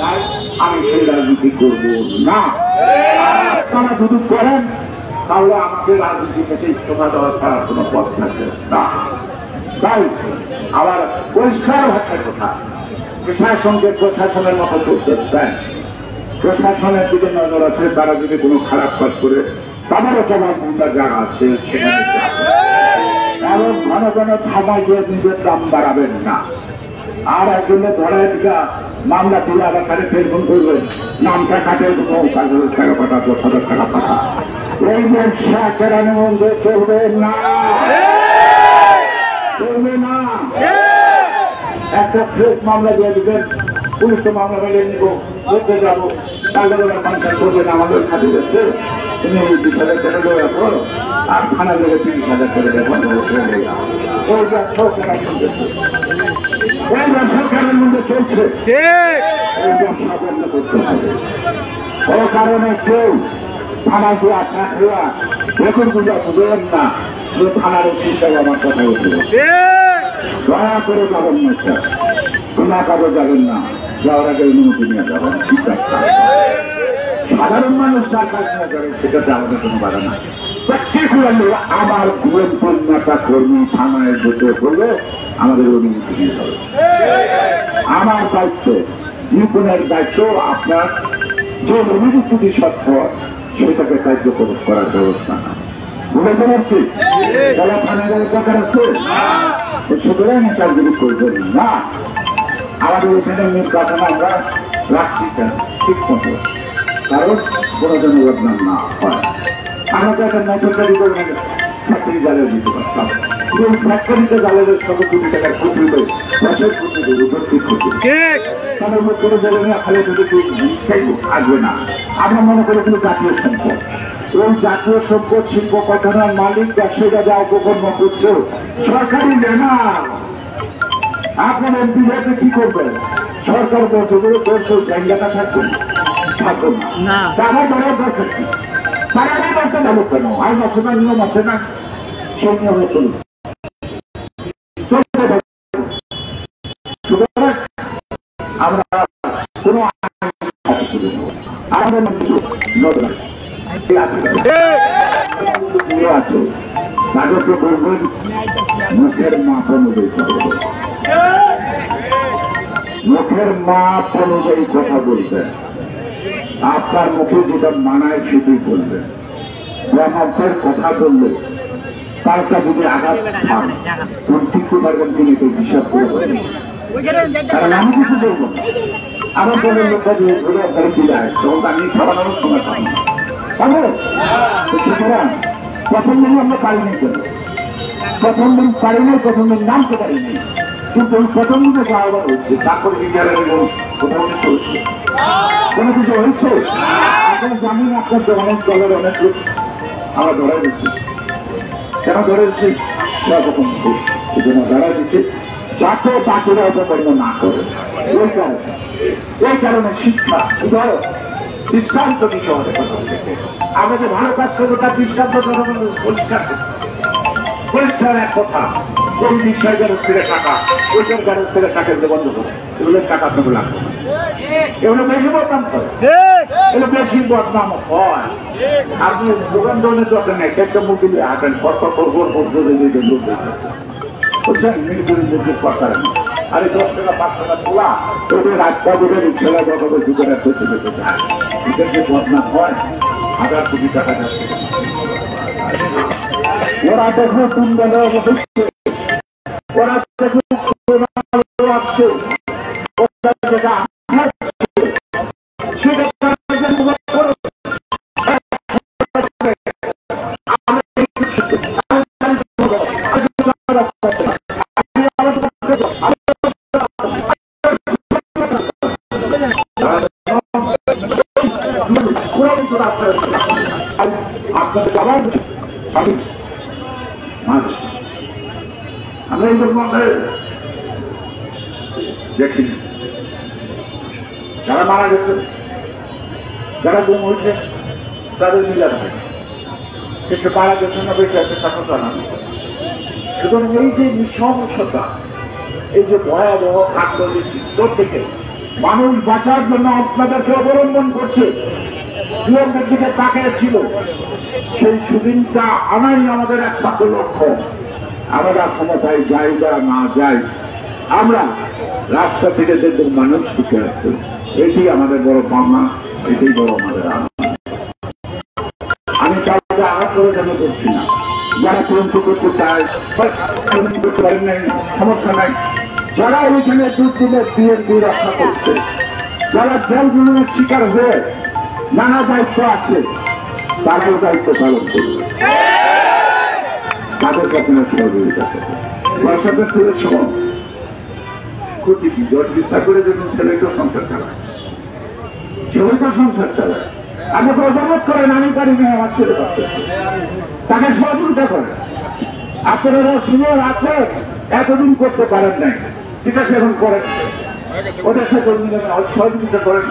নাই, আমি সেই রাজনীতি করব না। আপনারা যদি করেন তাহলে আমাকে রাজনীতি থেকে ইস্তফা দেওয়া ছাড়া কোনো পথ থাকবে না। তাই আবার পরিষ্কার ভাষার কথা, প্রশাসনকে প্রশাসনের মতো করতে চান, প্রশাসনের দিকে নজর আছে, তারা যদি কোনো খারাপ কাজ করে তাদেরও জবাবদিহিতার জায়গা আছে সেখানে, এবং ঘন ঘন থামাই দিয়ে নিজের দাম বাড়াবেন না। আর একজনে ধরে মামলা তুলে আবার তাদের টেলিফোন করবেন, নামটা কাটে টাকা পাঠা, 10,000 টাকা পাঠা, এই ব্যবসা কেরানীগঞ্জে চলবে না, চলবে না। একটা ফ্রেশ মামলা দিয়ে দিবেন, পুলিশ তো মামলা মেলে নিব, দেখতে যাবো, তাহলে মানুষ করবেন আমাদের খাতে যাচ্ছে, তুমি 20,000 টাকা দেওয়া করো আর থানা থেকে 30,000 টাকা দেবেন, ওই ব্যবসাও কেরানীগঞ্জে এই ব্যবসা কেরানীগঞ্জে চলছে, এই ব্যবসা বন্ধ করতে হবে। ও কারণে কেউ থানা দেওয়া চাকরিয়া দেখুন বুঝা বুঝবেন না যে থানার চিন্তায় আমার কথা উঠে, দয়া করে যাবেন না স্যার, কোনা কাজে যাবেন না, যাওয়ার আগে অনুমতি নিয়ে যাবেন, ঠিক আছে। সাধারণ মানুষ যার কাজ না করেন সেটাতে আমাদের কোনো বাধা নাই। পার্টিকুলারলি আমার বিএনপির নেতা কর্মী থানায় যেতে করলে আমাদের অনুমতি নিয়ে যাবে। আমার দায়িত্ব, নিপুণের দায়িত্ব আপনার যে অনুমতি সত্য সেটাকে কার্যকর করার ব্যবস্থা না, বুঝতে পারছি। যারা থানায় যাওয়ার দরকার আছে সুতরাং কাজগুলি করবেন না। আমাদের এখানে নির্বাচন আমরা রাখছি কেন ঠিক মতো, কারণ কোনো যেন বদনাম না হয়। আমরা তো একটা নতুন গাড়ি করে ফ্যাক্টরি জ্বালিয়ে দিতে পারতাম, এই ফ্যাক্টরিতে জ্বালালের 100 কোটি টাকার ক্ষতি হলে 10 কোটি উপস্থিত ক্ষতি, তাদের মুখ করে বলে না খালি যদি আসবে না। আমরা মনে করি কিন্তু জাতীয় সম্পদ, ওই জাতীয় সম্পদ শিল্প কারখানার মালিক ব্যবসায়ীরা যা উপকর্ম করছে সরকারি না। আপনার এমপি হতে কি করবেন? সরকার বলছে করছে জায়গাটা থাকবেন, থাকুন না, আমার বলার দরকার কি? তারা করতে যাবো কেন? আইন আছে না, নিয়ম আছে না, সেই নিয়মে চলুন। আমরা কোন আমাদের আছে তাদেরকে বলবেন মুখের মাপ অনুযায়ী, মুখের মাপ অনুযায়ী কথা বলবেন, আপনার মুখে যেটা মানায় সেটাই বলবেন। ব্রহ্মাত্মের কথা বললে তারটা যদি আঘাত খান তখন টিকতে পারবেন তিনি তো হিসাব করে বলেন, কারণ আমি কিছু বলবো না। আমার দলের লোকটা যে ঘুরে ঘরে ফিরে আসে তখন আমি খাওয়ানোর সময় পাই না, সুতরাং প্রথম দিন আমরা পারিনি কেন, প্রথম দিন পারিনি, প্রথম দিন নামতে পারিনি, কিন্তু ওই প্রথম দিনে যাওয়া হচ্ছে, তারপরে বিদ্যালয়ের কোথাও কিছু হচ্ছে, কোনো কিছু হয়েছে। আপনার জানেন আপনার অনেক দলের অনেক লোক আমরা ধরে দিচ্ছি। কেন ধরে দিচ্ছি? সেরকম এই জন্য ধরা দিচ্ছে যাতে বাকিরা অপকর্ম না করে। এই কারণে শিক্ষা ধরো দৃষ্টান্ত দিতে হবে। আমরা যে ভালো কাজ করবো তার দৃষ্টান্ত পরিষ্কার পরিষ্কার এক কথা। এই বিষয় গ্যারেজ থেকে টাকা, ওইটার গ্যারেজ থেকে টাকা দিতে বন্ধ করে, এগুলোর টাকা আপনাকে লাগবে না। এগুলো বেশি বদনাম করে, এগুলো বেশি বদনাম হয়। আপনি দোকান দোকানের দরকার নেই, একটা মুখে দিয়ে হাঁটেন বুঝছেন, মিলগুলি কথা নেই। আর এই 10 টাকা 5 টাকা তোলা ওদের রাস্তা বোঝে ছেলে জগতের যুগের করতে যেতে চায়। এদের যে বদনাম হয় 1000 কোটি টাকা যাচ্ছে। ওরা দেখো তিন বেলা হচ্ছে, ওরা দেখো আসছে, আমরা এই জন্য দেখি যারা মারা গেছে, যারা গুম হয়েছে তাদের মিলা থাকে, কিন্তু মারা গেছে না বেঁচে আছে তা জানানো। সুতরাং এই যে নৃশংসতা, এই যে ভয়াবহ কাণ্ডের চিত্র থেকে মানুষ বাঁচার জন্য আপনাদেরকে অবলম্বন করছে, নিয়মের দিকে তাকিয়েছিল, সেই সুদিনটা আনাই আমাদের একমাত্র লক্ষ্য। আমরা ক্ষমতায় যাই বা না যাই, আমরা রাস্তা থেকে দেখব মানুষ শিখে আসছে, এটি আমাদের বড় পাওনা, এটাই বড় আমাদের আনন্দ। আমি কাউকে আঘাত করে কেন করছি না, যারা ক্রান্ত করতে চায় করতে পারেন নাই, সমস্যা নাই। যারা ওইখানে দুর্দিনের বিএনপি রক্ষা করছে, যারা জেল জুলুমের শিকার হয়ে নানা দায়িত্ব আছে, তারাও দায়িত্ব পালন করবে, তাদেরকে আপনার সহযোগিতা করবে। পয়সাটা ছেলের সময় ক্ষতি কি, 10 বিস্তার করে যখন ছেলেকেও সংসার চালায়, ছেলেকেও সংসার চালায়। আপনি প্রজাবত করেন, আমি পারি না, আমার ছেলে পাচ্ছে, তাকে সহযোগিতা করেন। আপনারা সিনিয়র আছে, এতদিন করতে পারেন নাই, ঠিক আছে, এখন করেন, ওদের সাথে কর্মীরা সহযোগিতা করেন।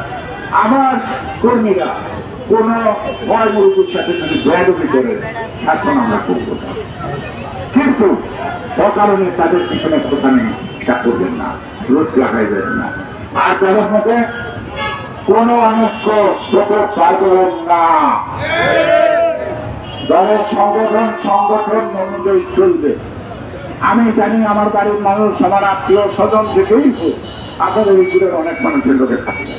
আমার কর্মীরা কোন ভয় মুরুকুর সাথে যদি বেয়াদবি করে এখন আমরা করব না, কিন্তু অকারণে তাদের পিছনে কথা নেই, তা করবেন না, রোদ লাগাইবেন না। আর তাদের মধ্যে কোন অনৈক্য করতে পারবেন না। দলের সংগঠন অনুযায়ী চলবে। আমি জানি আমার বাড়ির মানুষ, আমার আত্মীয় স্বজন থেকেই আপনাদের এই দূরের অনেক মানুষের লোকের খাতির,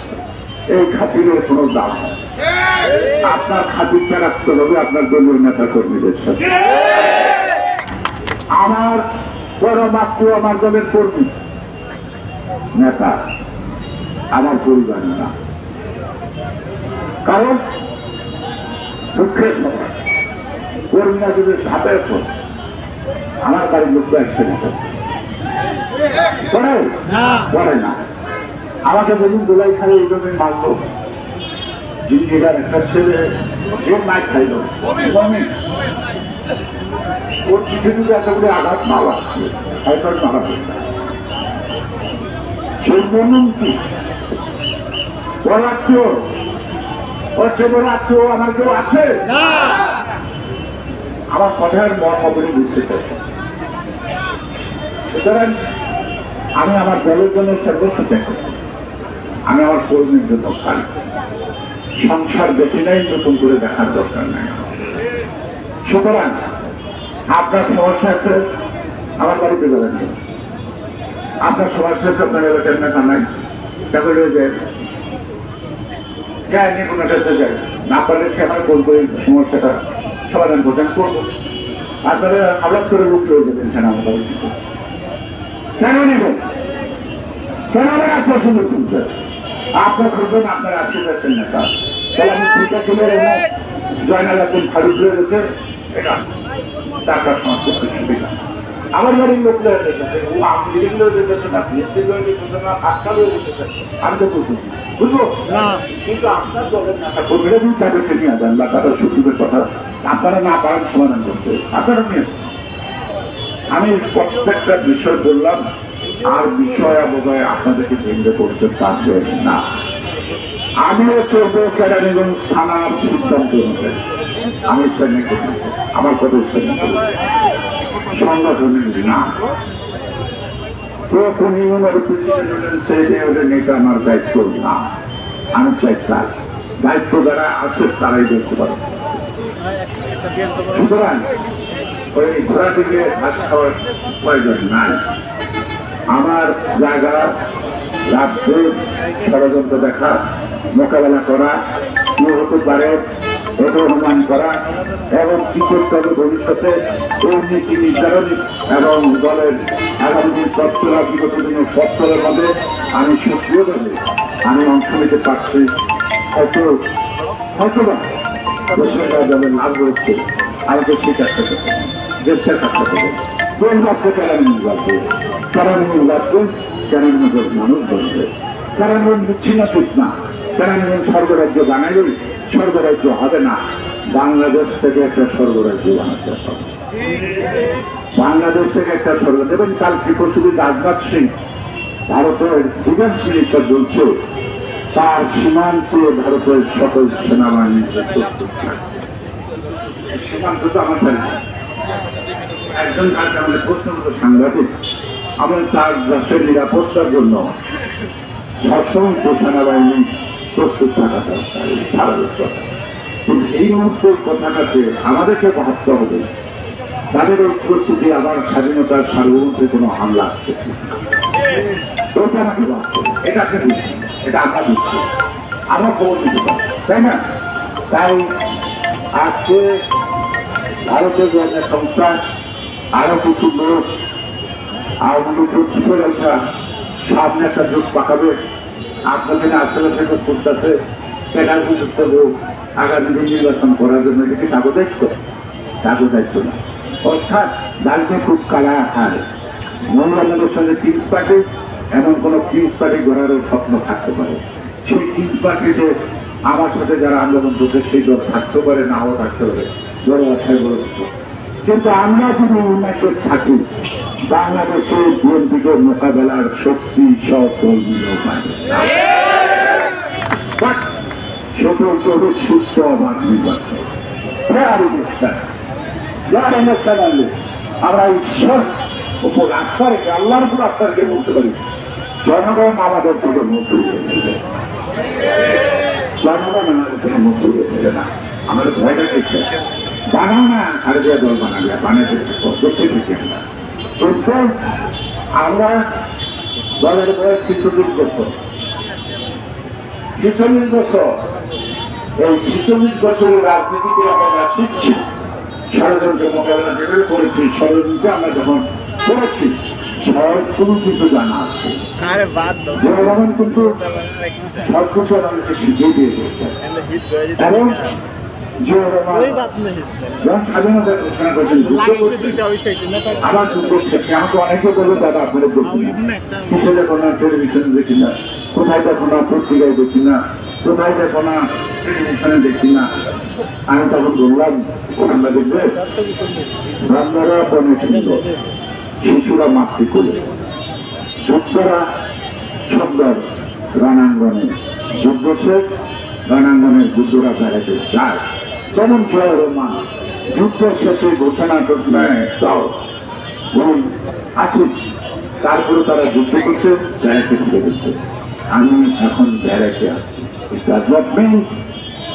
এই খাতিরের কোন দাম নেই। আপনার খাতিরটা রাখতে হবে আপনার দলীয় নেতা কর্মীদের সাথে। আমার বড় মাত্র আমার দলের কর্মী নেতা, আমার পরিবার না। কারণ দুঃখের সময় কর্মীরা যদি ঝাঁপের পর আমার বাড়ির লোক তো একসাথে করে না। আমাকে বলুন দোলাই খাই এই জন্য মারল, জিন্দিগার একটা ছেলে যে মাছ খাইল, ওর পিঠে যদি এতগুলো আঘাত না লাগছে, হয়তো মারা হচ্ছে। সেই মনন কি বড় আত্মীয়, ওর চেয়ে বড় আত্মীয় আমার কেউ আছে? আমার কথার মর্ম করে বুঝতে চাইছেন। সুতরাং আমি আমার দলের জন্য সর্বস্ব ত্যাগ করছি, আমি আমার কর্মীর জন্য খাই। সংসার দেখি নাই, নতুন করে দেখার দরকার নাই। সুতরাং আপনার সমস্যা আছে, আমার বাড়িতে যাবেন, আপনার সমস্যা আছে, আপনার এলাকার নেতা নাই, তাহলে যে যায়নি কোনো কাছে যায় না, পারলে সে আমার কোন করে সমস্যাটা সমাধান করতেন করবো। আপনারা আলাপ করে লোক হয়ে যেতেন কেন আমার বাড়িতে, কেন নেবেন, কেন আমার আশ্বাসন তুলছে? আপনার খুঁজবেন, আপনার আশ্বাসের নেতা, তাহলে আমি দুইটা কিলোর জয়নাল একজন ফারুক হয়ে গেছে, এটা টাকা সমাজ করতে সুবিধা। আমার বাড়ির লোকরা আমি তো বলছি বুঝবো কিন্তু আপনার দলের নেতা কর্মীরা যদি তাদেরকে নিয়ে যান বা তাদের সচিবের কথা আপনারা না পারেন সমাধান করতে আপনারা নিয়ে আমি প্রত্যেকটা বিষয় বললাম আর বিষয় বোধহয় আপনাদেরকে কেন্দ্র করতে পারবেন না আমিও চলবো কেরানীগঞ্জ থানার সিদ্ধান্ত অনুযায়ী আমি আমার কথা সংগঠনের না তো কোন ইউনিয়নের প্রেসিডেন্ট হলেন সেই নেতা আমার দায়িত্ব না আমি চাই তার দায়িত্ব যারা আছে তারাই দেখতে পারে সুতরাং ওই ঘোড়া থেকে ভাত খাওয়ার প্রয়োজন নাই আমার জায়গা রাজ্যের ষড়যন্ত্র দেখা মোকাবেলা করা কি হতে পারে এটা অনুমান করা এবং কি করতে হবে ভবিষ্যতে এই নীতি নির্ধারণ এবং দলের আগামী দিন তৎপরা বিগত দিনের তৎপরের মধ্যে আমি সক্রিয়ভাবে আমি অংশ নিতে পারছি হয়তোবা দলের লাভ রয়েছে আমাকে স্বীকার করতে হবে দেশের কাছে করতে কোন বাচ্চা কেরানি বাঁচবে কেরানি বাঁচবে কেরানিগঞ্জের মানুষ বলবে কেরানিগঞ্জ বিচ্ছিন্ন ঠিক না কেরানিগঞ্জ স্বর্গরাজ্য বানাইলেই স্বর্গরাজ্য হবে না বাংলাদেশ থেকে একটা স্বর্গরাজ্য বানাতে হবে বাংলাদেশ থেকে একটা স্বর্গ দেবেন কাল ত্রিপুরী রাজনাথ সিং ভারতের ডিফেন্স মিনিস্টার বলছে তার সীমান্তে ভারতের সকল সেনাবাহিনীর সীমান্ত তো আমার চাই একজন কাছে আমাদের প্রশ্নগত সাংবাদিক আমরা তার দেশের নিরাপত্তার জন্য সবসময় সেনাবাহিনী প্রস্তুত থাকা দরকার স্বাভাবিক কথা কিন্তু এই মুহূর্তে কথাটাকে আমাদেরকে ভাবতে হবে তাদের এই প্রস্তুতি আবার স্বাধীনতার সার্বভৌমত্বে কোনো হামলা আসছে ওটা আমাকে ভাবতে হবে এটাকে দিচ্ছি এটা আমরা দিচ্ছি আমার খবর দিতে পারি তাই না তাই আজকে ভারতের গোয়েন্দা সংস্থা আরো কিছু লোক আওয়ামী লীগের একটা সামনে একটা জোট পাকাবে আপনাদের আসলে থেকে করতেছে সেটার উপযুক্ত লোক আগামী দিন নির্বাচন করার জন্য এটাকে কাগজ দায়িত্ব না অর্থাৎ দাঁড়িয়ে খুব কালা আকার মৌলানাদের সঙ্গে কিংস পার্টি এমন কোন কিংস পার্টি গড়ারও স্বপ্ন থাকতে পারে সেই কিংস পার্টিতে আমার সাথে যারা আন্দোলন করছে সেই দল থাকতে পারে নাও থাকতে পারে বড় আশায় বড় কিন্তু আমরা যদি ইউনাইটেড থাকি বাংলাদেশে বিএনপিকে মোকাবেলার শক্তি সব কর্মীও পাবে ছোট ছোট সুস্থ অবাধ নির্বাচন আমরা ঈশ্বর উপর আস্থা রেখে আল্লাহর উপর আস্থা রেখে বলতে পারি জনগণ আমাদের থেকে মুক্ত হয়েছিল জনগণ আমাদের থেকে মুক্ত হয়েছিল না আমাদের ভয়টা দেখছে বানাও না খারেদিয়া দল বানাবে বানাতে দেখতে দেখি আমরা কিন্তু আমরা দলের বয়স 46 বছর 46 বছর এই 46 বছরের রাজনীতিতে আমরা শিখছি ষড়যন্ত্র মোকাবেলা যেভাবে করেছি ষড়যন্ত্র আমরা যখন করেছি কোনো কিছু জানা আছে জনগণ কিন্তু সবকিছু আমাদেরকে শিখিয়ে দিয়ে দিয়েছে এবং স্বাধীনতা ঘোষণা করেছেন আমার যুদ্ধ শেষে আমাকে অনেকে বলবে দাদা আপনারা দেখি না কিসে দেখো না টেলিভিশনে দেখি না কোথায় দেখো না পত্রিকায় দেখি না কোথায় দেখো না টেলিভিশনে দেখি না আমি তখন বললাম আমরা দেখবে রান্নারা বনে সুন্দর শিশুরা মাতৃকুলে যুদ্ধরা সুন্দর রণাঙ্গনে যুদ্ধ শেষ রণাঙ্গনের যুদ্ধরা বেড়াতে যায় যেমন জিয়াউর রহমান যুদ্ধ শেষে ঘোষণা আছে তারপরে তারা যুদ্ধ করছে ব্যারাকে ফিরে গেছে আমি এখন ব্যারাকে আছি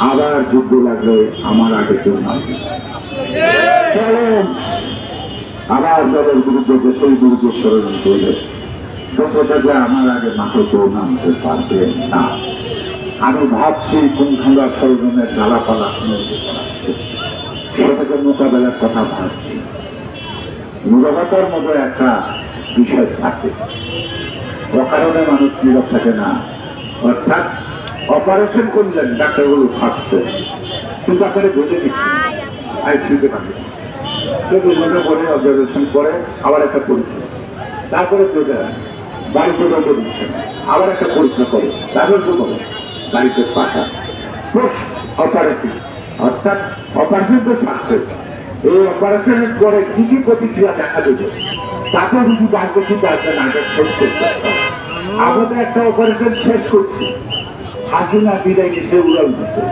আবার যুদ্ধ লাগলে আমার আগে কেউ নামবে আবার দলের বিরুদ্ধে দেশের বিরুদ্ধে ষড়যন্ত্র হলে যে আমার আগে মাঠে কেউ নামতে পারবে না আমি ভাবছি কোনখানা ষড়যন্ত্রের ডালাপালা সেটাকে মোকাবেলার কথা ভাবছি নীরবতার মতো একটা বিষয় থাকে অকারণে মানুষ নীরব থাকে না অর্থাৎ অপারেশন করলেন ডাক্তারগুলো থাকছে কিন্তু আপনারা বুঝে নিচ্ছেন আইসিউতে পারে করে অবজারভেশন করে আবার একটা পরীক্ষা, তারপরে বাড়িতে রোগে দিচ্ছেন, আবার একটা পরীক্ষা করে, তারপর তো করে বাড়িতে পাঠা পোস্ট অপারেটিভ, অর্থাৎ অপারেশন তো সাকসেস। এই অপারেশনের পরে কি কি প্রতিক্রিয়া দেখা দেবে তাতে যদি জানতে কি আসবে না শেষ করতে হবে। আমাদের একটা অপারেশন শেষ করছি, হাসিনা বিদায় গেছে, উড়াল দিচ্ছে,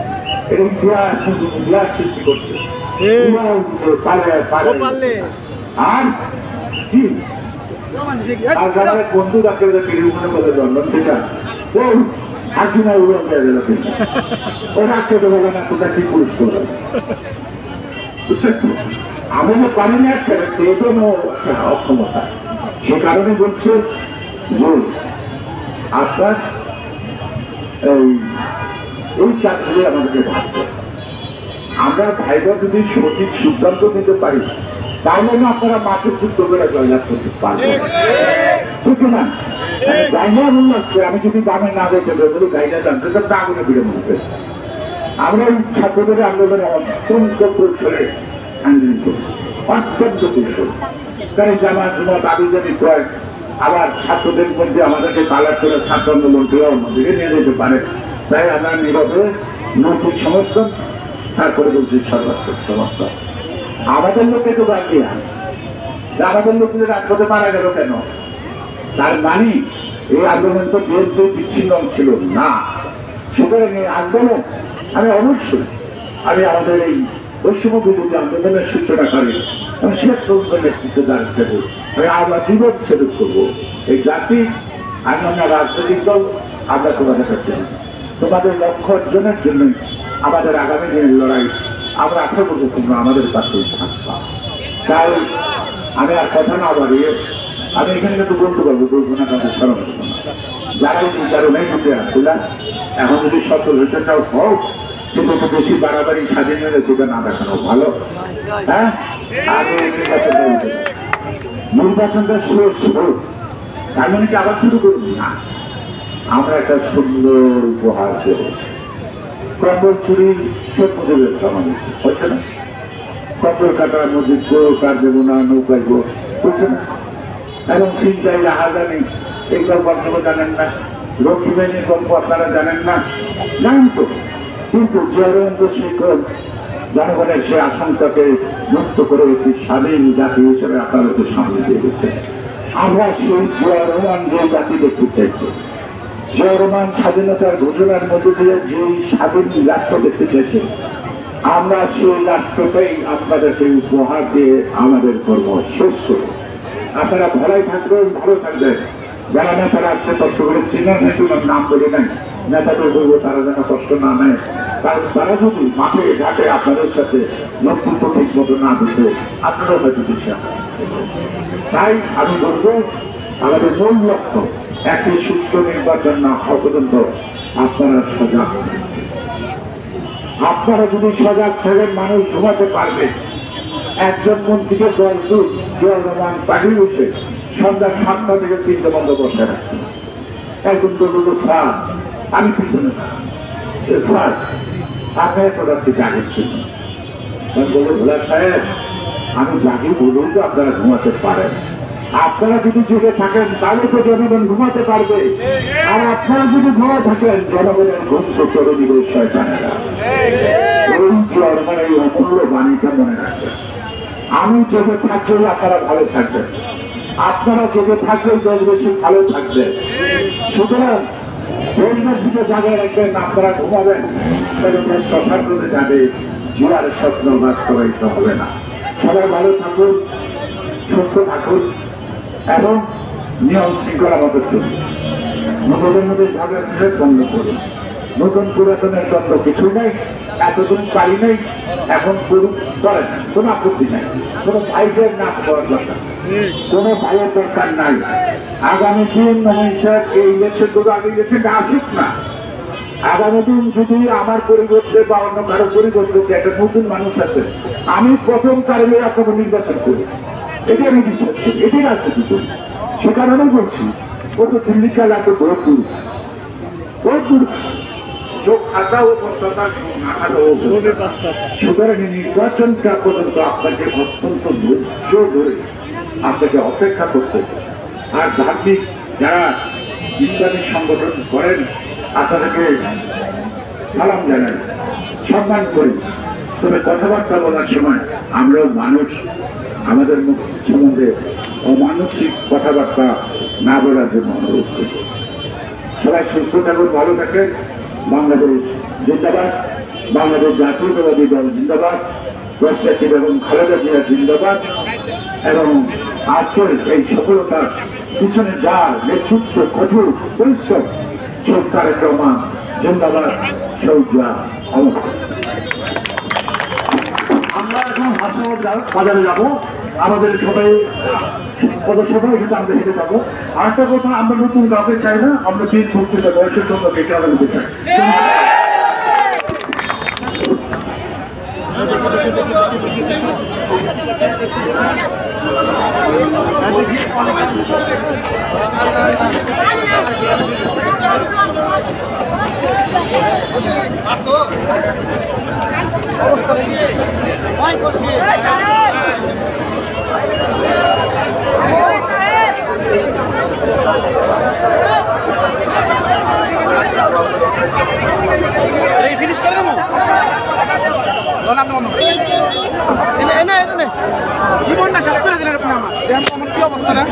এটা ইতিহাস সৃষ্টি করছে, আর কি আর যারা বন্ধু রাখতে টেলিভিশনে বলে লন্ডন থেকে ও হাসিনা উড়াল দেওয়া গেল, ও রাখতে দেবো না, কোথায় কি পুরুষ করবে আমি যে পারি না একটা অক্ষমতা। সে কারণে বলছে যে আপনার এই কাজগুলি আমাদেরকে ভাবতে, আমরা ভাইরা যদি সঠিক সিদ্ধান্ত নিতে পারি তাহলে না আপনারা মাঠের যুদ্ধ করে জয়লাভ করতে পারবেন, ঠিক না? গাইনা মনে হচ্ছে আমি যদি দামে না দেখতে বলি গাইনা জানতে চান আগুনে ফিরে মনে আমরা এই ছাত্রদের আন্দোলনে অত্যন্ত কৌশলে আন্দোলন করি, অত্যন্ত কৌশল। কারণ জামাত জুমাত আবিজানি ক্রয় আবার ছাত্রদের মধ্যে আমাদেরকে কালার করে ছাত্র আন্দোলন দিকে নিয়ে যেতে পারে, তাই আমরা নীরবে নৈতিক সমর্থন, তারপরে বলছি সর্বাত্মক সমর্থন। আমাদের লোকে তো বাদ দিয়া আমাদের লোকদের রাজপথে মারা গেল কেন? তার মানে এই আন্দোলন তো বিএনপি বিচ্ছিন্ন ছিল না। সুতরাং এই আন্দোলন আমি অবশ্যই আমাদের এই পশ্চিম বিরোধী আন্দোলনের সূচনা করি, আমি শেষ পর্যন্ত নেতৃত্বে দাঁড়িয়ে দেবো, আমি আমরা জীবন ছেড়ে করবো। এই জাতি অন্যান্য রাজনৈতিক দল আমরা তোমাদের কাছে তোমাদের লক্ষ্য অর্জনের জন্য আমাদের আগামী দিনের লড়াই আমরা আশা করবো তোমরা আমাদের কাছেই থাকবা। তাই আমি আর কথা না বাড়িয়ে আমি এখানে কিন্তু বলতে পারবো, বলবো না তাদের স্মরণ করবো না। যারা এই কারণে ঢুকে আসছিলাম এখন যদি সফল হইতে চাও হোক, কিন্তু একটু বেশি বাড়াবাড়ি স্বাধীন হলে সেটা না দেখানো ভালো। হ্যাঁ, আগে নির্বাচনটা শেষ হোক, তার মানে কি আবার শুরু করুন না। আমরা একটা সুন্দর উপহার দেব, কম্বল চুরির শেষ মুজিবের আমাদের হচ্ছে না, কম্বল কাটার মধ্যে কার দেবো না, নৌকায় গো হচ্ছে না, এবং চিন্তায় রাহাজানি এই গল্প আপনারা জানেন না, লক্ষ্মী বাহিনীর গল্প আপনারা জানেন না, জানেন তো, কিন্তু জয়ন্ত শেখর জনগণের সে আশঙ্কাকে মুক্ত করে একটি স্বাধীন জাতি হিসেবে আপনাদেরকে সামনে দিয়ে গেছে। আমরা সেই জিয়া রহমান যে জাতি দেখতে চাইছি, জিয়া রহমান স্বাধীনতার ঘোষণার মধ্যে দিয়ে যে স্বাধীন রাষ্ট্র দেখতে চাইছে, আমরা সেই রাষ্ট্রটাই আপনাদেরকে উপহার দিয়ে আমাদের কর্ম শেষ করব। আপনারা ভালোই থাকবেন, ভালো থাকবেন। যারা নেতারা আসছে কষ্ট করে চিনেন, নাম বলে নেন, নেতাদের বলবো তারা যেন কষ্ট না নেয়, কারণ তারা যদি মাঠে ঘাটে আপনাদের সাথে নেতৃত্ব ঠিক মতো না দিতে আপনারাও হয়তো দিচ্ছে। তাই আমি বলবো আমাদের মূল লক্ষ্য একটি সুস্থ নির্বাচন না হওয়া পর্যন্ত আপনারা সজাগ। আপনারা যদি সজাগ থাকেন মানুষ ঘুমাতে পারবে। একজন মন্ত্রীকে 10 দিন জিয়া রহমান পাঠিয়ে উঠে সন্ধ্যা 7টা থেকে 3টে বন্ধ বসে রাখছে। একজন বলল স্যার আমি পিছনে স্যার আপনি এত রাত্রি জাগেছেন, বলে ভোলা সাহেব আমি জাগি বলুন তো আপনারা ঘুমাতে পারেন। আপনারা যদি জেগে থাকেন তাহলে তো জনগণ ঘুমাতে পারবে, আর আপনারা যদি ঘুমা থাকেন জনগণের ঘুম তো চলে দিবে শয়তানেরা। এই জনগণের এই অমূল্য বাণীটা মনে রাখবেন। আমি জেগে থাকলে আপনারা ভালো থাকবেন, আপনারা জেগে থাকলে দেশবাসী ভালো থাকবে। সুতরাং দেশবাসীকে জায়গায় রাখবেন, আপনারা ঘুমাবেন, সেটা শ্মশান করে যাবে, জিয়ার স্বপ্ন বাস্তবায়িত হবে না। সবাই ভালো থাকুন, সুস্থ থাকুন এবং নিয়ম শৃঙ্খলা মতো চলুন। নতুনের মধ্যে ঝগড়া বন্ধ করুন। নতুন পুরাতনের দ্বন্দ্ব কিছু নেই, এতদিন পারি নেই, এখন করুন, করেন, কোন আপত্তি নাই। কোন ভাইদের না করার দরকার, কোন ভাইয়ের দরকার নাই। আগামী দিন মানুষের এই ইলেকশন গুলো আগে ইলেকশনটা আসুক না। আগামী দিন যদি আমার পরিবর্তে বা অন্য কারো পরিবর্তে একটা নতুন মানুষ আছে, আমি প্রথম কারণে আপনাকে নির্বাচন করি, এটি আমি বিশ্বাস করি, এটি রাজনীতি করি। সে কারণে বলছি ও তো দিল্লি কাল এত বহুত দূর, বহুত দূর। চোখ থাকাও কথা না থাকাও। সুতরাং নির্বাচনটা পর্যন্ত আপনাকে অত্যন্ত ধৈর্য ধরে আপনাকে অপেক্ষা করতে, আর ধার্মিক যারা ইসলামিক সংগঠন করেন আপনাদেরকে সালাম জানাই, সম্মান করি। তবে কথাবার্তা বলার সময় আমরাও মানুষ, আমাদের মুখ সম্বন্ধে অমানসিক কথাবার্তা না বলার জন্য অনুরোধ করি। সবাই সুস্থ থাকুন, ভালো থাকেন। বাংলাদেশ জিন্দাবাদ, বাংলাদেশ জাতীয়তাবাদী দল জিন্দাবাদ, রাষ্ট্রপতি এবং খালেদা জিয়া জিন্দাবাদ। এবং আজকের এই সফলতার পিছনে যার নেতৃত্ব, কঠোর পরিশ্রম, সরকারের রহমান জিন্দাবাদ, সৌজা অমর। আমরা এখন হাসপাতাল বাজারে যাবো, আমাদের সবাই পদসভায় কিন্তু আমরা হেঁটে যাবো। আরেকটা কথা, আমরা নতুন কাউকে চাই না, আমরা 30-35 বয়সের জন্য বেঁচে আনতে চাই। ফিনিশ করে দেবো জীবনটা শেষ করে দিলেন আপনি আমার কি অবস্থা না।